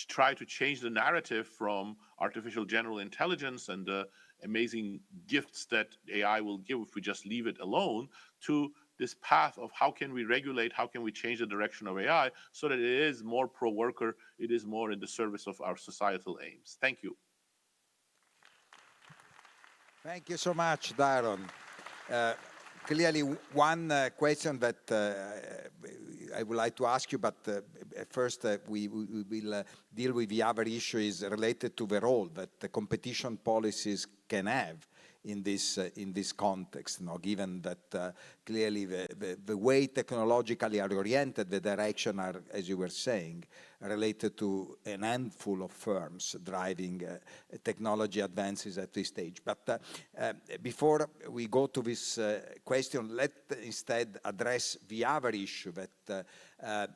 try to change the narrative from artificial general intelligence and the amazing gifts that AI will give if we just leave it alone, to this path of how can we regulate, how can we change the direction of AI so that it is more pro-worker, it is more in the service of our societal aims. Thank you. Thank you so much, Daron. Clearly, one question that I would like to ask you, but first we will deal with the other issue is related to the role that the competition policies can have in this context, given that clearly the way technologically are oriented, the direction are, as you were saying, related to a handful of firms driving technology advances at this stage. But before we go to this question, let's instead address the other issue that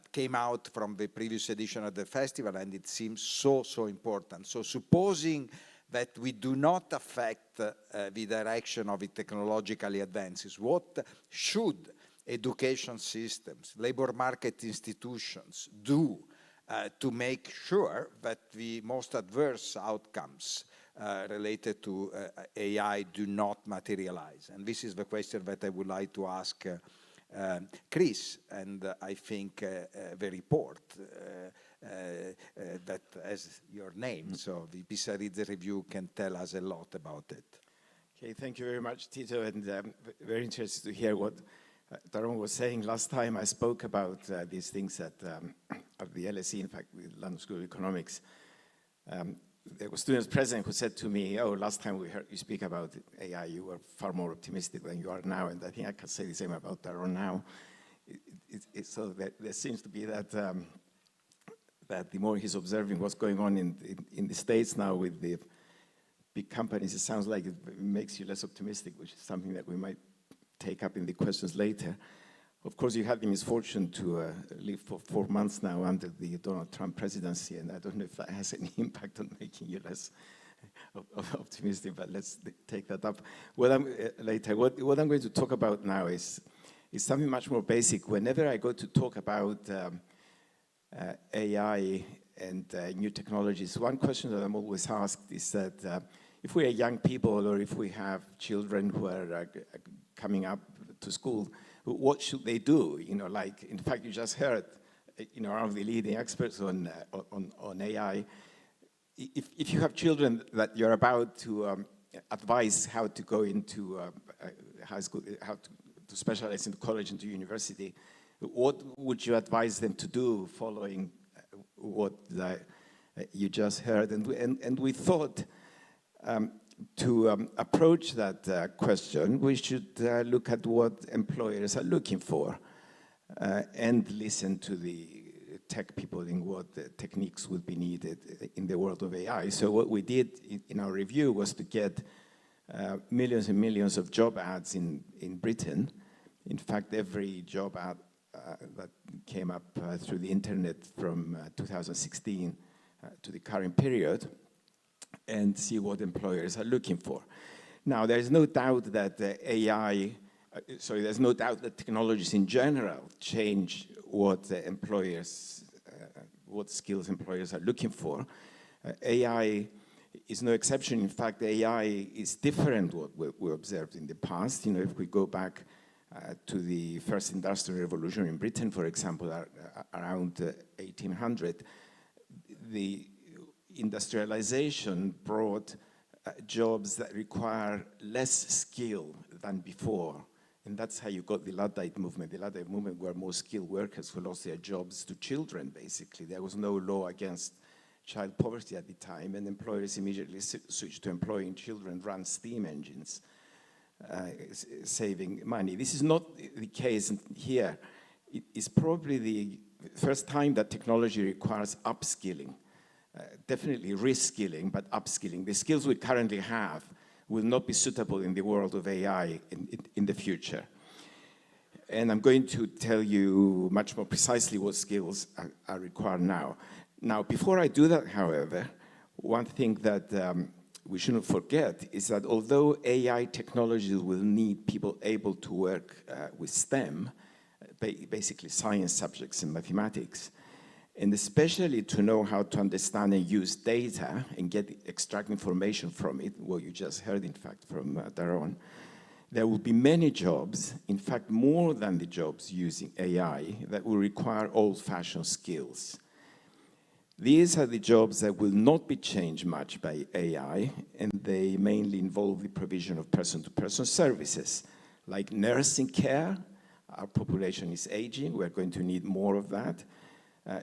came out from the previous edition of the festival, and it seems so important. So supposing that we do not affect the direction of the technologically advances, what should education systems, labor market institutions do to make sure that the most adverse outcomes related to AI do not materialize? And this is the question that I would like to ask Chris, and I think the report that has your name, so the Pissarides review can tell us a lot about it. Okay, thank you very much, Tito, and very interested to hear what Daron was saying. Last time I spoke about these things at the LSE, in fact, with London School of Economics. There were students present who said to me, oh, last time we heard you speak about AI, you were far more optimistic than you are now, and I think I can say the same about Daron now. So there seems to be that that the more he's observing what's going on in the States now with the big companies, it sounds like it makes you less optimistic, which is something that we might take up in the questions later. Of course, you had the misfortune to live for 4 months now under the Donald Trump presidency, and I don't know if that has any impact on making you less optimistic, but let's take that up later. What I'm going to talk about now is something much more basic. Whenever I go to talk about AI and new technologies, one question that I'm always asked is that if we are young people or if we have children who are coming up to school, what should they do? You know, like, in fact, you just heard, you know, one of the leading experts on AI. If you have children that you're about to advise how to go into high school, how to specialize in college and to university, what would you advise them to do following what you just heard? And we thought to approach that question, we should look at what employers are looking for and listen to the tech people in what techniques would be needed in the world of AI. So what we did in our review was to get millions and millions of job ads in Britain. In fact, every job ad that came up through the internet from 2016 to the current period, and see what employers are looking for. Now, there's no doubt that there's no doubt that technologies in general change what employers, what skills employers are looking for. AI is no exception. In fact, AI is different what we observed in the past. You know, if we go back to the first industrial revolution in Britain, for example, around 1800, the industrialization brought jobs that require less skill than before. And that's how you got the Luddite movement. The Luddite movement were more skilled workers who lost their jobs to children, basically. There was no law against child poverty at the time, and employers immediately switched to employing children, run steam engines, saving money. This is not the case here. It is probably the first time that technology requires upskilling. definitely reskilling, but upskilling. The skills we currently have will not be suitable in the world of AI in the future. And I'm going to tell you much more precisely what skills are required now. Now, before I do that, however, one thing that we shouldn't forget is that although AI technologies will need people able to work with STEM, basically science subjects and mathematics, and especially to know how to understand and use data and extract information from it, what you just heard, in fact, from Daron, there will be many jobs, in fact, more than the jobs using AI, that will require old-fashioned skills. These are the jobs that will not be changed much by AI, and they mainly involve the provision of person-to-person services, like nursing care. Our population is aging, we're going to need more of that.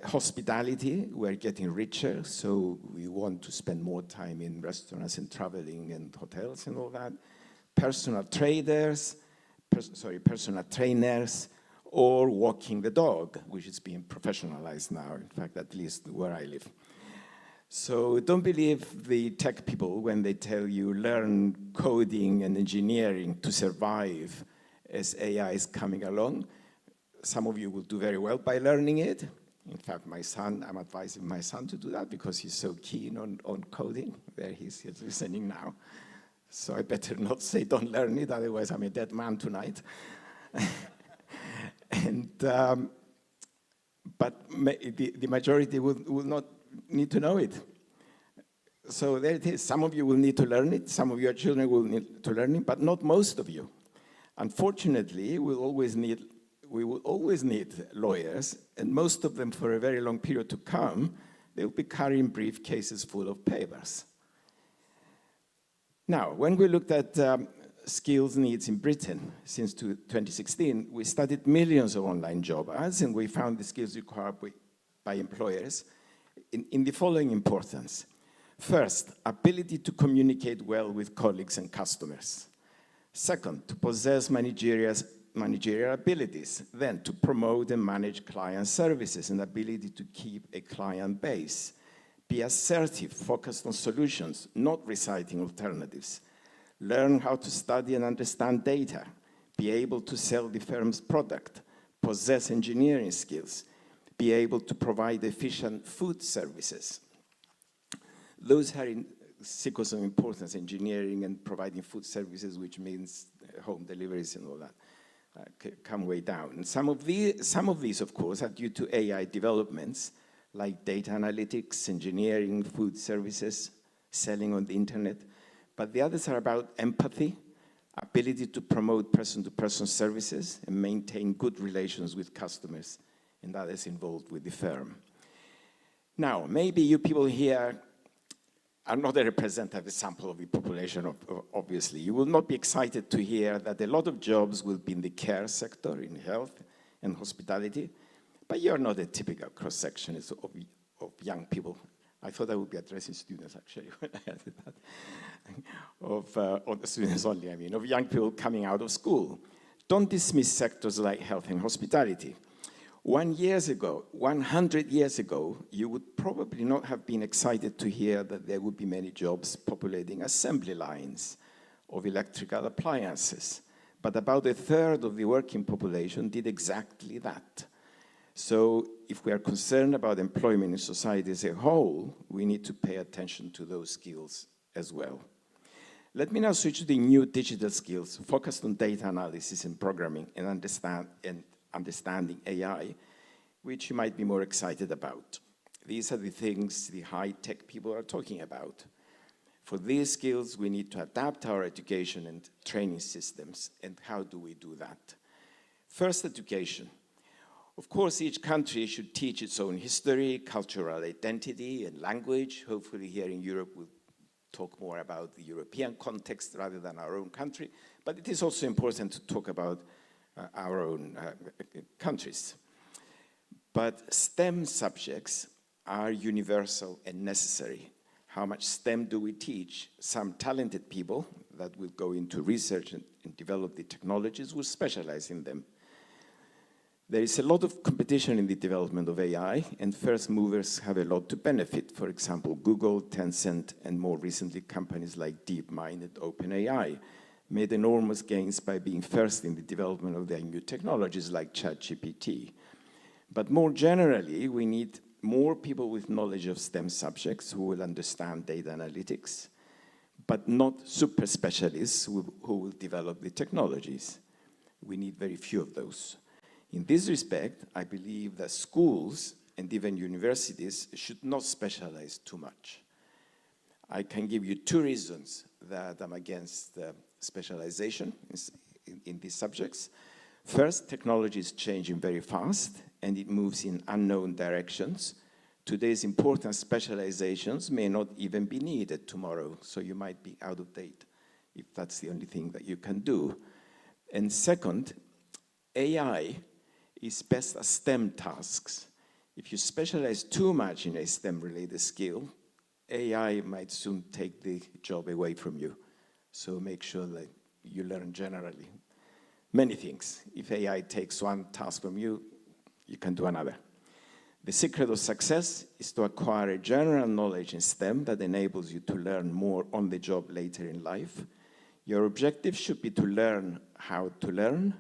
Hospitality, we're getting richer, so we want to spend more time in restaurants and traveling and hotels and all that. Personal traders, personal trainers, or walking the dog, which is being professionalized now, in fact, at least where I live. So don't believe the tech people when they tell you learn coding and engineering to survive as AI is coming along. Some of you will do very well by learning it. In fact, my son, I'm advising my son to do that because he's so keen on coding. There he's listening now. So I better not say don't learn it, otherwise I'm a dead man tonight. But the majority will not need to know it. So there it is. Some of you will need to learn it. Some of your children will need to learn it, but not most of you. Unfortunately, we will always need lawyers, and most of them for a very long period to come, they will be carrying briefcases full of papers. Now, when we looked at skills needs in Britain since 2016, we studied millions of online job ads, and we found the skills required by employers in the following importance. First, ability to communicate well with colleagues and customers. Second, to possess managerial abilities. Then, to promote and manage client services and ability to keep a client base. Be assertive, focused on solutions, not reciting alternatives. Learn how to study and understand data. Be able to sell the firm's product. Possess engineering skills. Be able to provide efficient food services. Those are in sequence of importance, engineering and providing food services, which means home deliveries and all that, come way down. And some of these, of course, are due to AI developments, like data analytics, engineering, food services, selling on the internet. But the others are about empathy, ability to promote person-to-person services, and maintain good relations with customers and others involved with the firm. Now, maybe you people here are not a representative sample of the population, obviously. You will not be excited to hear that a lot of jobs will be in the care sector, in health and hospitality, but you're not a typical cross-section of young people. I thought I would be addressing students, actually, when I added that. Of the students only, I mean, of young people coming out of school. Don't dismiss sectors like health and hospitality. 100 years ago, you would probably not have been excited to hear that there would be many jobs populating assembly lines of electrical appliances. But about a third of the working population did exactly that. So if we are concerned about employment in society as a whole, we need to pay attention to those skills as well. Let me now switch to the new digital skills focused on data analysis and programming and understanding AI, which you might be more excited about. These are the things the high-tech people are talking about. For these skills, we need to adapt our education and training systems. And how do we do that? First, education. Of course, each country should teach its own history, cultural identity, and language. Hopefully here in Europe, we'll talk more about the European context rather than our own country. But it is also important to talk about our own countries. But STEM subjects are universal and necessary. How much STEM do we teach? Some talented people that will go into research and develop the technologies will specialize in them. There is a lot of competition in the development of AI, and first movers have a lot to benefit. For example, Google, Tencent, and more recently, companies like DeepMind and OpenAI made enormous gains by being first in the development of their new technologies like ChatGPT. But more generally, we need more people with knowledge of STEM subjects who will understand data analytics, but not super specialists who will develop the technologies. We need very few of those. In this respect, I believe that schools and even universities should not specialize too much. I can give you two reasons that I'm against specialization in these subjects. First, technology is changing very fast and it moves in unknown directions. Today's important specializations may not even be needed tomorrow, so you might be out of date if that's the only thing that you can do. And second, AI is best at STEM tasks. If you specialize too much in a STEM-related skill, AI might soon take the job away from you. So make sure that you learn generally many things. If AI takes one task from you, you can do another. The secret of success is to acquire a general knowledge in STEM that enables you to learn more on the job later in life. Your objective should be to learn how to learn,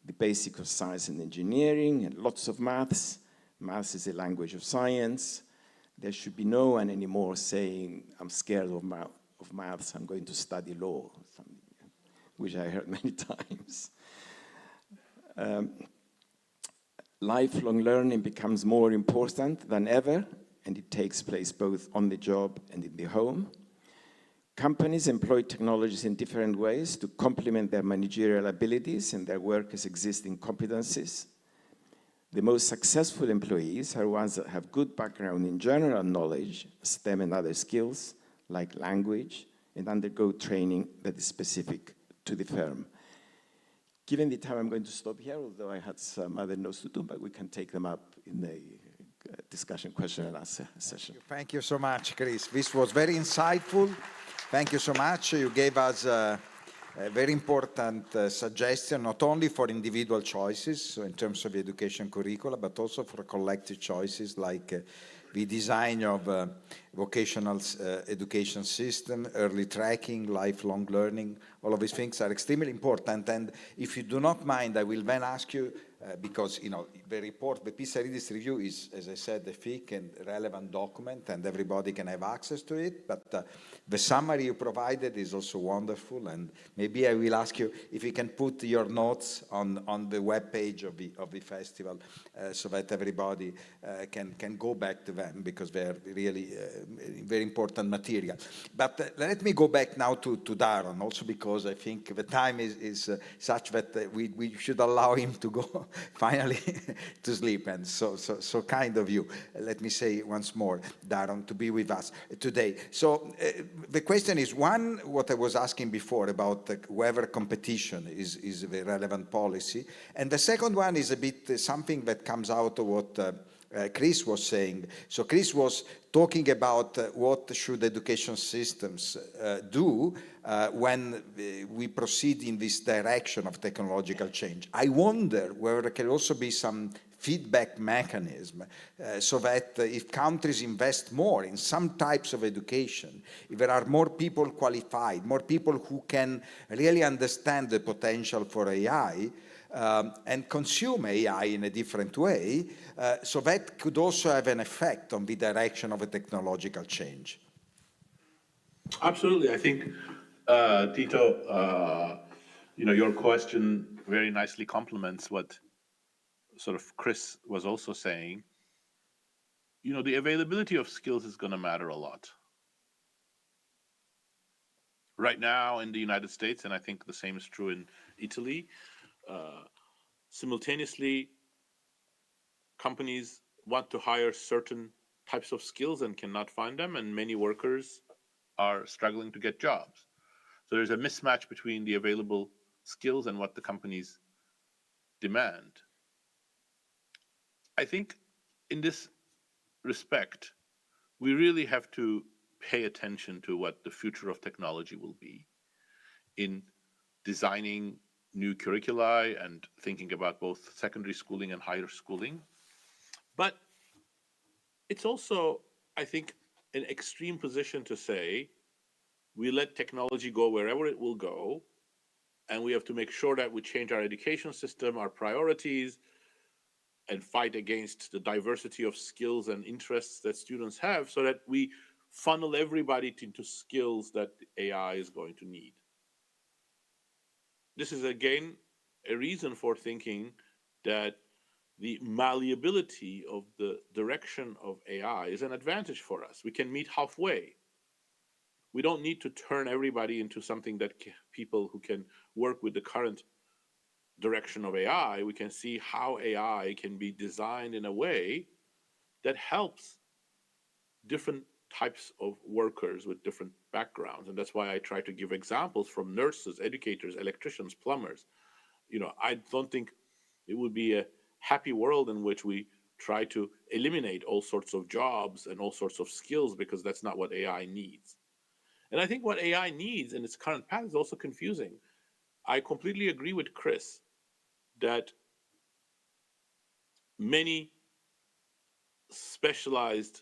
the basics of science and engineering, and lots of maths. Maths is a language of science. There should be no one anymore saying, I'm scared of maths, I'm going to study law, which I heard many times. Lifelong learning becomes more important than ever, and it takes place both on the job and in the home. Companies employ technologies in different ways to complement their managerial abilities and their workers' existing competencies. The most successful employees are ones that have good background in general knowledge, STEM and other skills, like language, and undergo training that is specific to the firm. Given the time, I'm going to stop here, although I had some other notes to do, but we can take them up in the discussion, question and answer session. Thank you so much, Chris. This was very insightful. Thank you so much. You gave us a very important suggestion, not only for individual choices, so in terms of education curricula, but also for collective choices like the design of vocational education system, early tracking, lifelong learning. All of these things are extremely important. And if you do not mind, I will then ask you, because the report, the Pissarides review is, as I said, a thick and relevant document, and everybody can have access to it. But the summary you provided is also wonderful, and maybe I will ask you if you can put your notes on the webpage of the festival, so that everybody can go back to them, because they're really very important material. But let me go back now to Daron, also because I think the time is such that we should allow him to go finally to sleep, and so kind of you. Let me say once more, Daron, to be with us today. So the question is, one, what I was asking before about whether competition is the relevant policy, and the second one is a bit something that comes out of what Chris was saying. So Chris was talking about what should education systems do when we proceed in this direction of technological change. I wonder whether there can also be some feedback mechanism so that if countries invest more in some types of education, if there are more people qualified, more people who can really understand the potential for AI, and consume AI in a different way, so that could also have an effect on the direction of a technological change. Absolutely. I think, Tito, your question very nicely complements what sort of Chris was also saying. The availability of skills is going to matter a lot. Right now in the United States, and I think the same is true in Italy, simultaneously, companies want to hire certain types of skills and cannot find them, and many workers are struggling to get jobs. So there's a mismatch between the available skills and what the companies demand. I think in this respect, we really have to pay attention to what the future of technology will be in designing new curricula and thinking about both secondary schooling and higher schooling. But it's also, I think, an extreme position to say, we let technology go wherever it will go, and we have to make sure that we change our education system, our priorities, and fight against the diversity of skills and interests that students have so that we funnel everybody into skills that AI is going to need. This is, again, a reason for thinking that the malleability of the direction of AI is an advantage for us. We can meet halfway. We don't need to turn everybody into something that people who can work with the current direction of AI. We can see how AI can be designed in a way that helps different types of workers with different backgrounds. And that's why I try to give examples from nurses, educators, electricians, plumbers. I don't think it would be a happy world in which we try to eliminate all sorts of jobs and all sorts of skills, because that's not what AI needs. And I think what AI needs in its current path is also confusing. I completely agree with Chris that many specialized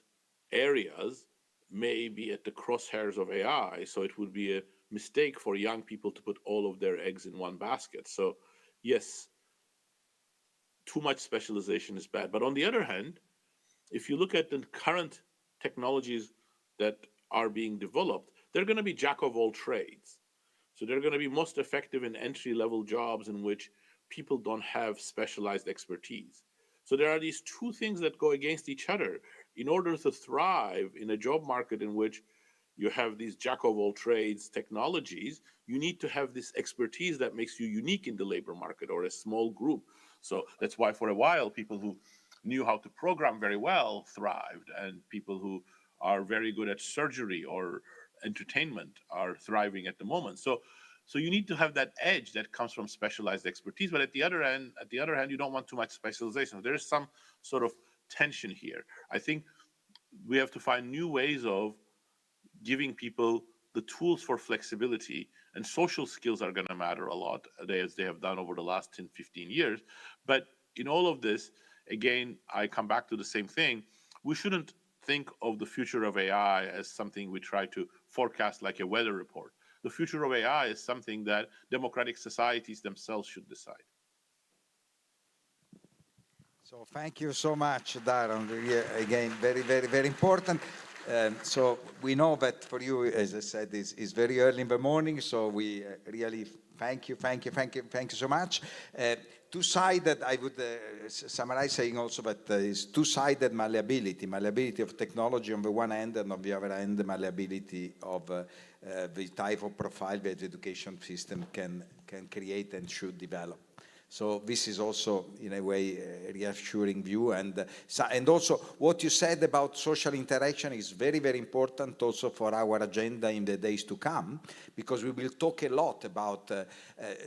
areas may be at the crosshairs of AI, so it would be a mistake for young people to put all of their eggs in one basket. So yes, too much specialization is bad. But on the other hand, if you look at the current technologies that are being developed, they're going to be jack of all trades. So they're going to be most effective in entry-level jobs in which people don't have specialized expertise. So there are these two things that go against each other. In order to thrive in a job market in which you have these jack of all trades technologies, you need to have this expertise that makes you unique in the labor market, or a small group. So that's why for a while, people who knew how to program very well thrived, and people who are very good at surgery or entertainment are thriving at the moment. So you need to have that edge that comes from specialized expertise, but at the other hand, you don't want too much specialization. So there is some sort of tension here. I think we have to find new ways of giving people the tools for flexibility, and social skills are going to matter a lot, as they have done over the last 10, 15 years. But in all of this, again, I come back to the same thing. We shouldn't think of the future of AI as something we try to forecast like a weather report. The future of AI is something that democratic societies themselves should decide. So thank you so much, Daron. Again, very, very, very important. So we know that for you, as I said, is very early in the morning, so we really thank you so much. Two-sided, I would summarize saying also that is two-sided malleability of technology on the one end, and on the other end, the malleability of the type of profile that the education system can create and should develop. So this is also, in a way, a reassuring view. And also what you said about social interaction is very, very important also for our agenda in the days to come, because we will talk a lot about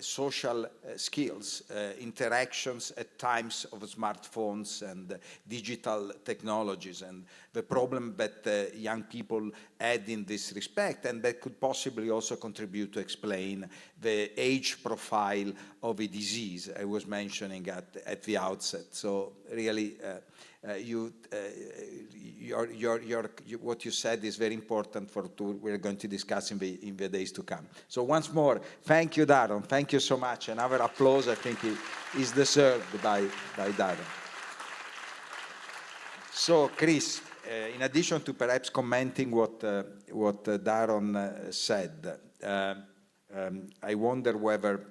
social skills, interactions at times of smartphones and digital technologies, and the problem that young people had in this respect, and that could possibly also contribute to explain the age profile of a disease I was mentioning at the outset. So really, what you said is very important for we're going to discuss in the days to come. So once more, thank you, Daron. Thank you so much. Another applause, I think, is deserved by Daron. So, Chris, in addition to perhaps commenting what Daron said, I wonder whether,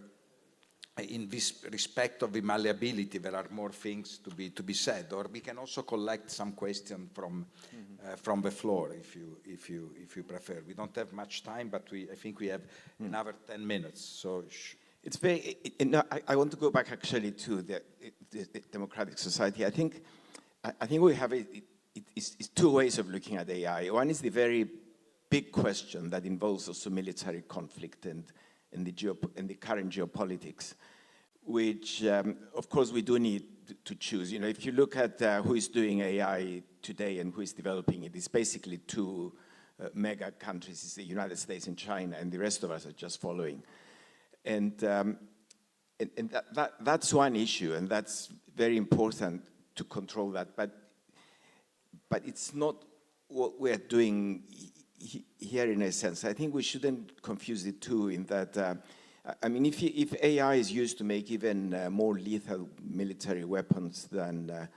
in this respect of the malleability, there are more things to be said, or we can also collect some questions from the floor, if you prefer. We don't have much time, but I think we have another 10 minutes. So it's very. I want to go back actually to the democratic society. I think we have it's two ways of looking at AI. One is the very big question that involves also military conflict and the current geopolitics, which of course we do need to choose. You know, if you look at who is doing AI today and who is developing it, it's basically two mega countries. It's the United States and China, and the rest of us are just following. And And that's one issue, and that's very important to control that. But it's not what we're doing here in a sense. I think we shouldn't confuse the two in that, I mean, if AI is used to make even more lethal military weapons than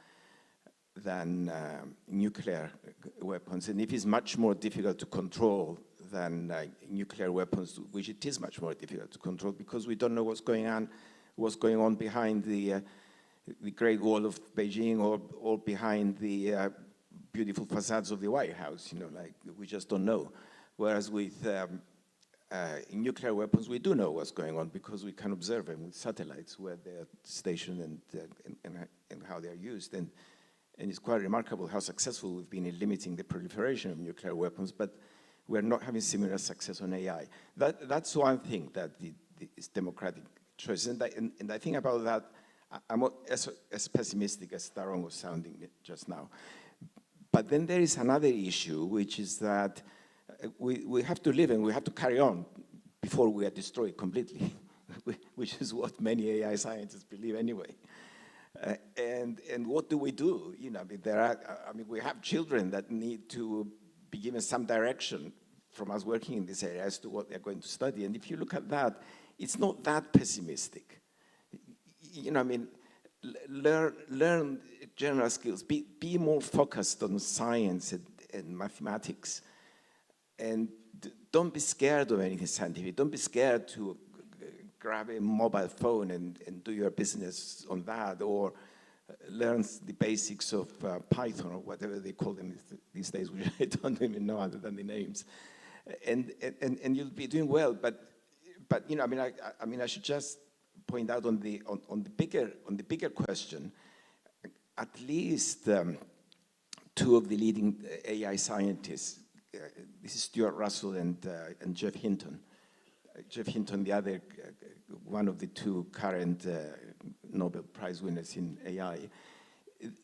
nuclear weapons, and if it's much more difficult to control than nuclear weapons, which it is much more difficult to control because we don't know what's going on behind the Great Wall of Beijing or behind the beautiful facades of the White House, you know, like we just don't know. Whereas with nuclear weapons, we do know what's going on because we can observe them with satellites where they're stationed and how they're used. And it's quite remarkable how successful we've been in limiting the proliferation of nuclear weapons, but we're not having similar success on AI. That's one thing that is democratic choice. And I think about that, I'm not as pessimistic as Daron was sounding just now. But then there is another issue, which is that we have to live and we have to carry on before we are destroyed completely, which is what many AI scientists believe anyway. And what do we do? You know, I mean, we have children that need to be given some direction from us working in this area as to what they're going to study. And if you look at that, it's not that pessimistic. You know, I mean, learn general skills, be more focused on science and mathematics, and don't be scared of anything scientific. Don't be scared to grab a mobile phone and do your business on that, or learn the basics of Python or whatever they call them these days, which I don't even know other than the names. And you'll be doing well. But you know, I mean, I should just point out on the bigger question, at least two of the leading AI scientists, this is Stuart Russell and Jeff Hinton. Jeff Hinton, the other, one of the two current Nobel Prize winners in AI,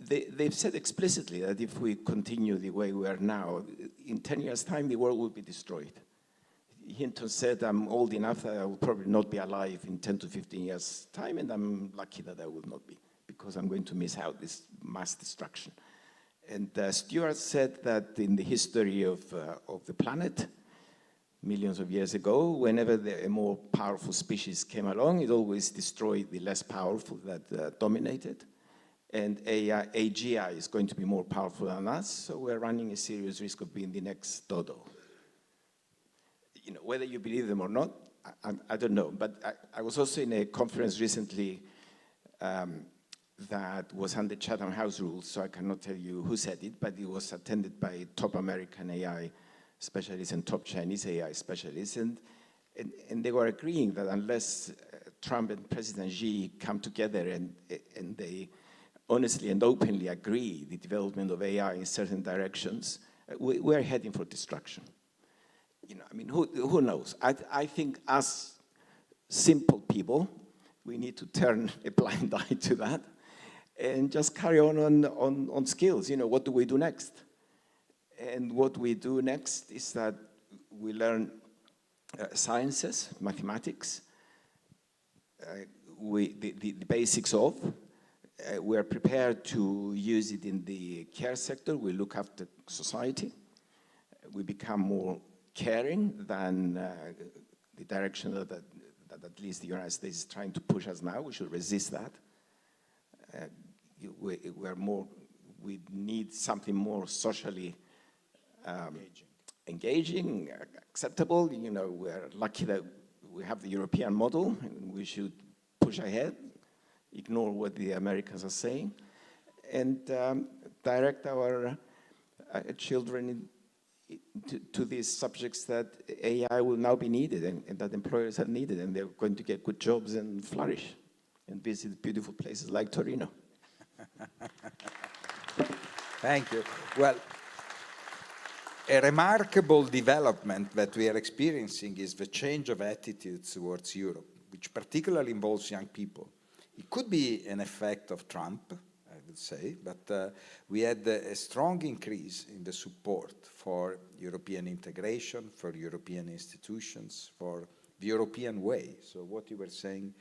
they've said explicitly that if we continue the way we are now, in 10 years' time, the world will be destroyed. Hinton said, I'm old enough that I will probably not be alive in 10 to 15 years' time, and I'm lucky that I will not be, because I'm going to miss out this mass destruction. And Stuart said that in the history of the planet, millions of years ago, whenever a more powerful species came along, it always destroyed the less powerful that dominated. And AGI is going to be more powerful than us, so we're running a serious risk of being the next dodo. You know, whether you believe them or not, I don't know. But I was also in a conference recently that was under Chatham House rules, so I cannot tell you who said it, but it was attended by top American AI specialists and top Chinese AI specialists, and they were agreeing that unless Trump and President Xi come together and they honestly and openly agree the development of AI in certain directions, we're heading for destruction. You know, I mean, who knows? I think us simple people, we need to turn a blind eye to that and just carry on skills. You know, what do we do next? And what we do next is that we learn sciences, mathematics, the basics of. We're prepared to use it in the care sector. We look after society. We become more caring than the direction that at least the United States is trying to push us now. We should resist that. We need something more socially engaging, acceptable. You know, we're lucky that we have the European model, and we should push ahead, ignore what the Americans are saying, and direct our children to these subjects that AI will now be needed and that employers are needed, and they're going to get good jobs and flourish and visit beautiful places like Torino. Thank you. Well, a remarkable development that we are experiencing is the change of attitudes towards Europe, which particularly involves young people. It could be an effect of Trump, I would say, but we had a strong increase in the support for European integration, for European institutions, for the European way. So what you were saying,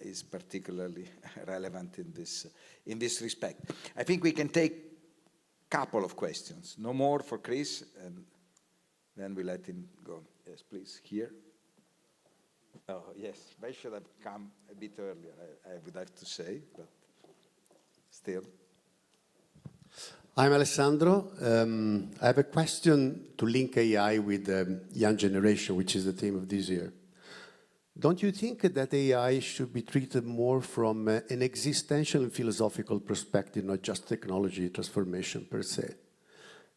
is particularly relevant in this respect. I think we can take a couple of questions. No more for Chris, and then we let him go. Yes, please, here. Oh, yes, I should have come a bit earlier, I would have to say, but still. I'm Alessandro. I have a question to link AI with the young generation, which is the theme of this year. Don't you think that AI should be treated more from an existential and philosophical perspective, not just technology transformation per se?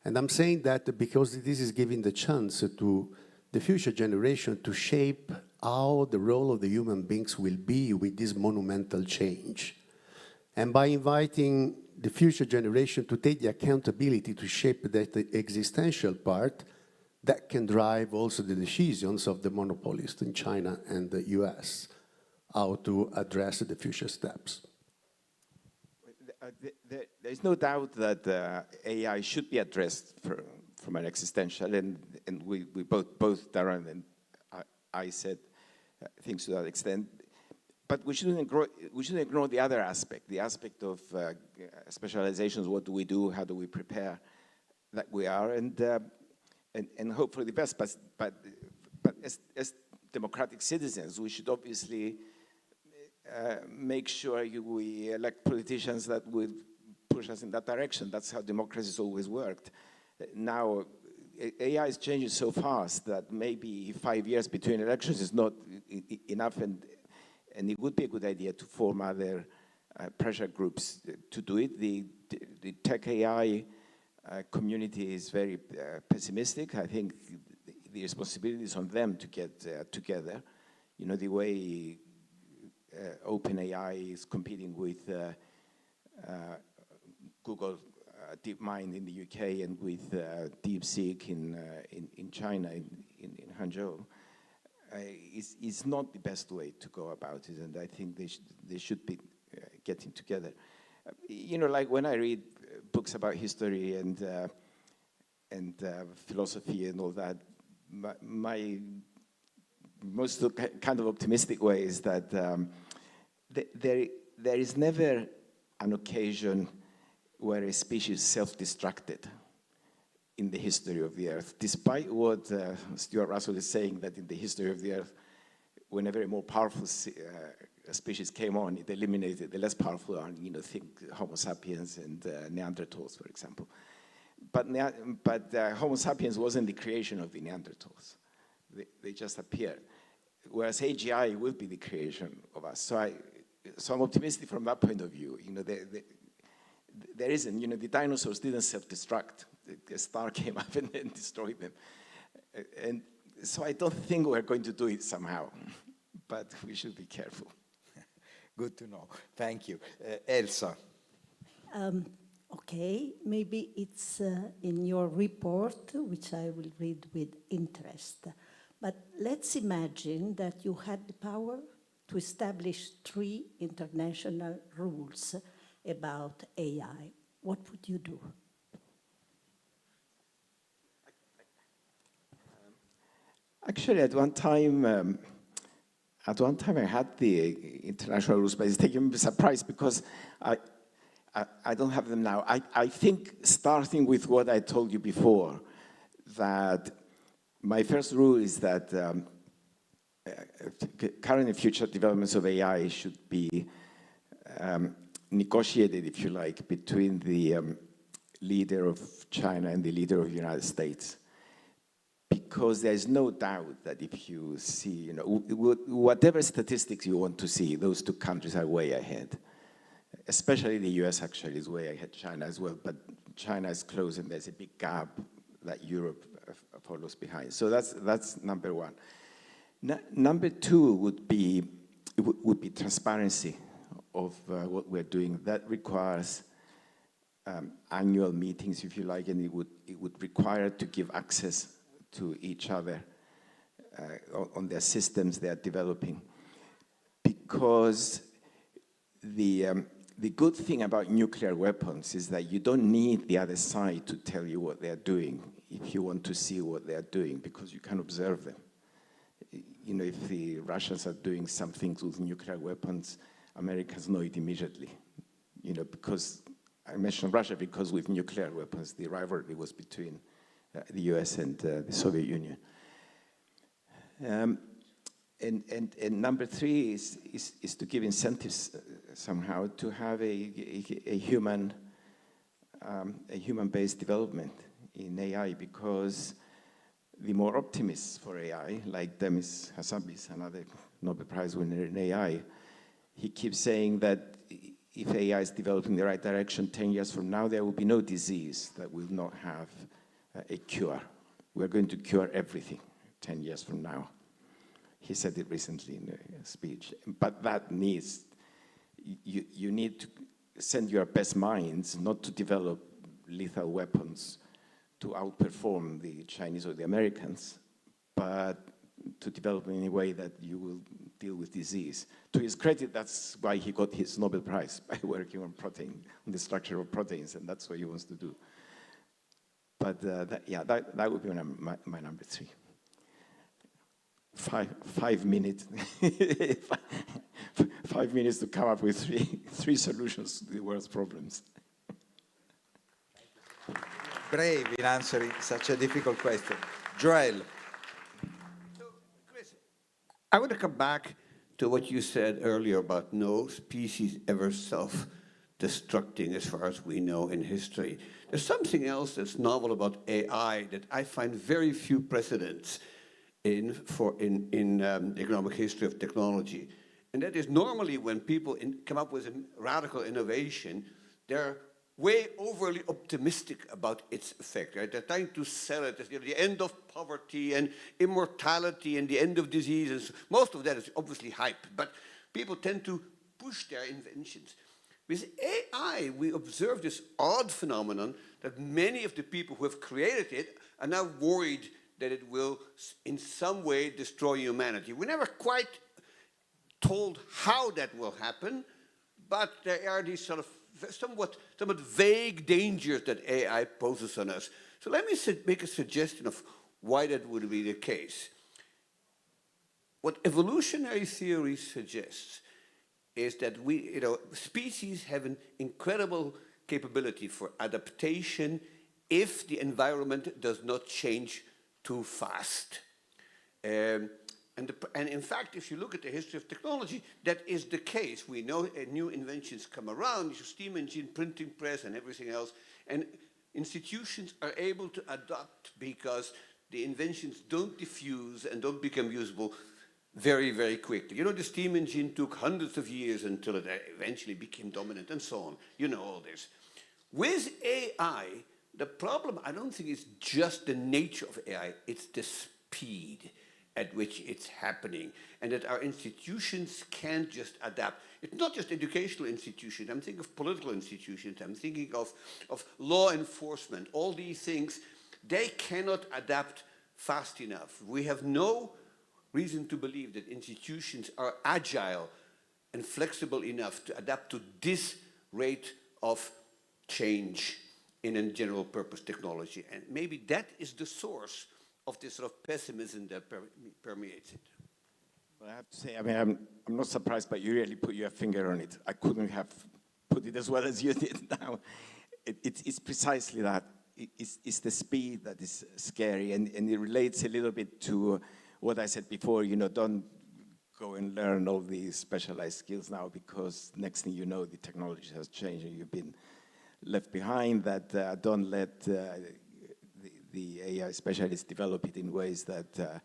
And I'm saying that because this is giving the chance to the future generation to shape how the role of the human beings will be with this monumental change. And by inviting the future generation to take the accountability to shape that existential part, that can drive also the decisions of the monopolists in China and the US, how to address the future steps. There's no doubt that AI should be addressed from an existential, and we both Daron and I said things to that extent. But we shouldn't ignore the other aspect, the aspect of specializations. What do we do? How do we prepare that we are? And hope for the best. But as democratic citizens, we should obviously make sure we elect politicians that will push us in that direction. That's how democracy has always worked. Now, AI is changing so fast that maybe 5 years between elections is not enough, and it would be a good idea to form other pressure groups to do it. The tech AI community is very pessimistic. I think the responsibility is on them to get together. You know, the way OpenAI is competing with Google DeepMind in the UK and with DeepSeek in China, in Hangzhou, is not the best way to go about it, and I think they should be getting together. You know, like when I read books about history and philosophy and all that, my most kind of optimistic way is that there is never an occasion where a species self-destructed in the history of the Earth, despite what Stuart Russell is saying, that in the history of the Earth, whenever a more powerful species came on, it eliminated the less powerful one, you know, think Homo sapiens and Neanderthals, for example. But Homo sapiens wasn't the creation of the Neanderthals. They just appeared. Whereas AGI will be the creation of us. So I'm optimistic from that point of view. You know, there isn't, you know, the dinosaurs didn't self-destruct. A star came up and then destroyed them. And so I don't think we're going to do it somehow, but we should be careful. Good to know. Thank you. Elsa. Okay, maybe it's in your report, which I will read with interest. But let's imagine that you had the power to establish 3 international rules about AI. What would you do? Actually, at one time I had the international rules, but it's taken me by surprise because I don't have them now. I think, starting with what I told you before, that my first rule is that current and future developments of AI should be negotiated, if you like, between the leader of China and the leader of the United States. Because there's no doubt that if you see, you know, whatever statistics you want to see, those 2 countries are way ahead. Especially the US actually is way ahead, China as well, but China is close and there's a big gap that Europe follows behind. So that's number 1. Number 2 would be transparency of what we're doing. That requires annual meetings, if you like, and it would require to give access to each other on their systems they are developing. Because the good thing about nuclear weapons is that you don't need the other side to tell you what they're doing if you want to see what they're doing, because you can observe them. you know, if the Russians are doing some things with nuclear weapons, Americans know it immediately. You know, because I mentioned Russia because with nuclear weapons, the rivalry was between the US and the Soviet Union. And number three is to give incentives somehow to have a human-based development in AI, because the more optimists for AI, like Demis Hassabis, another Nobel Prize winner in AI, he keeps saying that if AI is developing in the right direction, 10 years from now, there will be no disease that will not have a cure. We're going to cure everything 10 years from now. He said it recently in a speech. But that needs, you need to send your best minds not to develop lethal weapons to outperform the Chinese or the Americans, but to develop in a way that you will deal with disease. To his credit, that's why he got his Nobel Prize, by working on protein, on the structure of proteins, and that's what he wants to do. But that would be my number three. 5 minutes. 5 minutes to come up with three solutions to the world's problems. Brave in answering such a difficult question. Joel. So, Chris, I want to come back to what you said earlier about no species ever self-destructing as far as we know in history. There's something else that's novel about AI that I find very few precedents in the economic history of technology. And that is normally when people come up with a radical innovation, they're way overly optimistic about its effect, right? They're trying to sell it as the end of poverty and immortality and the end of diseases. Most of that is obviously hype, but people tend to push their inventions. With AI, we observe this odd phenomenon that many of the people who have created it are now worried that it will in some way destroy humanity. We're never quite told how that will happen, but there are these sort of somewhat vague dangers that AI poses on us. So let me make a suggestion of why that would be the case. What evolutionary theory suggests is that species have an incredible capability for adaptation if the environment does not change too fast. And in fact, if you look at the history of technology, that is the case. We know new inventions come around, steam engine, printing press, and everything else. And institutions are able to adapt because the inventions don't diffuse and don't become usable very, very quickly. You know, the steam engine took hundreds of years until it eventually became dominant and so on. You know all this. With AI, the problem, I don't think, is just the nature of AI, it's the speed at which it's happening, and that our institutions can't just adapt. It's not just educational institutions. I'm thinking of political institutions. I'm thinking of law enforcement. All these things, they cannot adapt fast enough. We have no reason to believe that institutions are agile and flexible enough to adapt to this rate of change in a general purpose technology. And maybe that is the source of this sort of pessimism that permeates it. Well, I have to say, I mean, I'm not surprised, but you really put your finger on it. I couldn't have put it as well as you did now. It's precisely that. It's the speed that is scary, and it relates a little bit to what I said before, you know, don't go and learn all these specialized skills now, because next thing you know, the technology has changed and you've been left behind. That don't let the AI specialists develop it in ways that the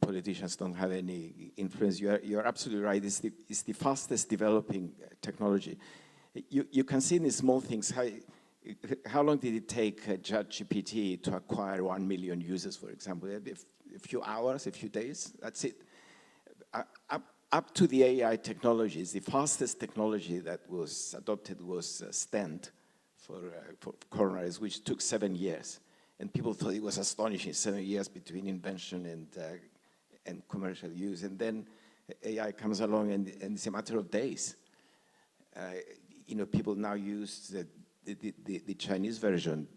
politicians don't have any influence. You're absolutely right. It's the fastest developing technology. You can see in the small things. How long did it take ChatGPT to acquire 1 million users, for example? A few hours, a few days, that's it. Up to the AI technologies, the fastest technology that was adopted was stent for coronaries, which took 7 years. And people thought it was astonishing, 7 years between invention and commercial use. And then AI comes along and it's a matter of days. You know, people now use the Chinese version,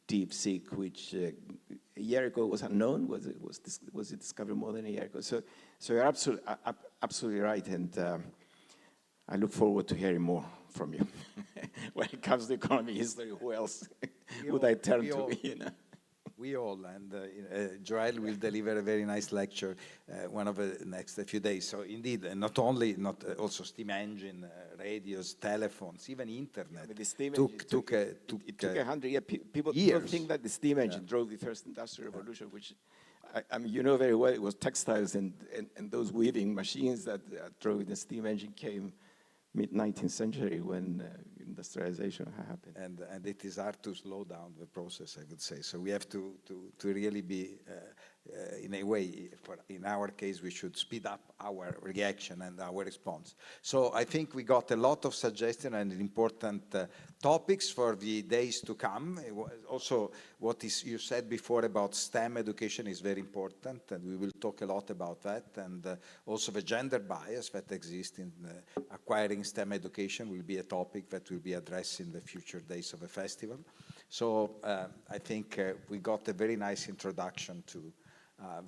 DeepSeek, which a year ago was unknown? Was it discovered more than a year ago? So you're absolutely right, and I look forward to hearing more from you. When it comes to economy history, who else would I turn to? You know? We all, and Joel will deliver a very nice lecture one of the next few days. So indeed, also steam engine, radios, telephones, even internet. But the steam took 100 years. People think that the steam engine drove the first industrial revolution, which I mean, you know very well, it was textiles and those weaving machines that drove the steam engine came mid-19th century when industrialization happened. And it is hard to slow down the process, I would say. So we have to really be, in a way, in our case, we should speed up our reaction and our response. So I think we got a lot of suggestions and important topics for the days to come. Also, you said before about STEM education is very important, and we will talk a lot about that. And also the gender bias that exists in acquiring STEM education will be a topic that will be addressed in the future days of the festival. So I think we got a very nice introduction to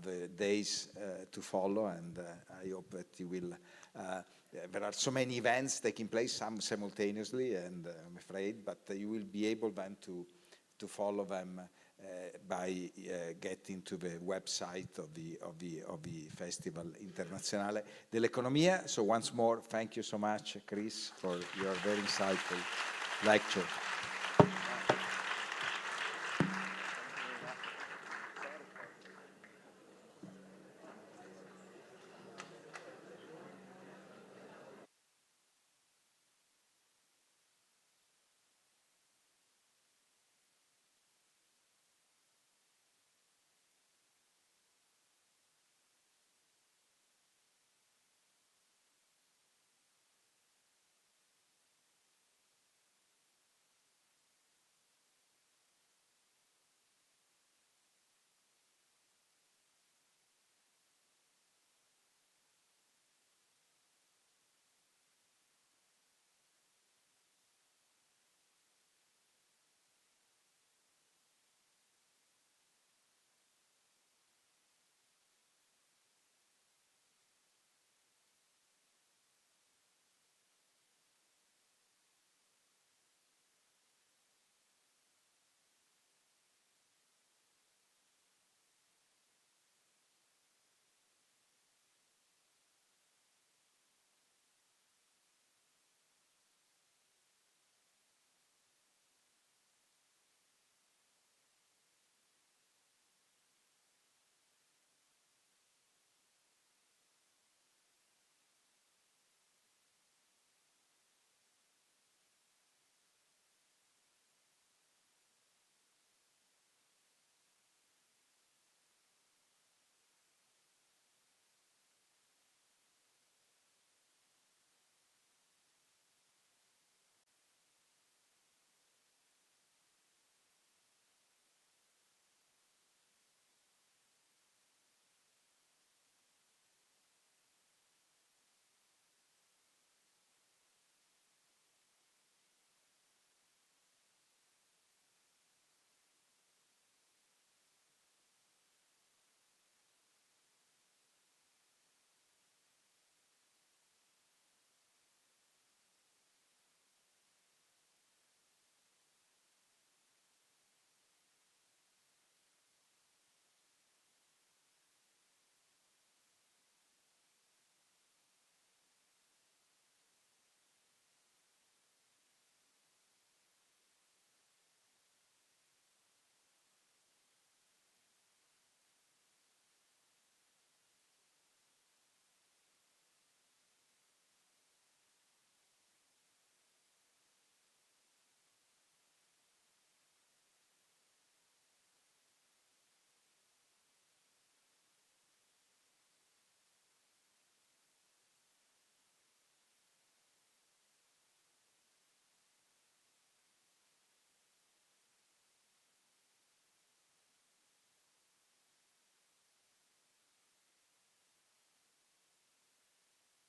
the days to follow, and I hope that you will. There are so many events taking place, some simultaneously, and I'm afraid, but you will be able then to follow them by getting to the website of the Festival Internazionale dell'Economia. So once more, thank you so much, Chris, for your very insightful lecture.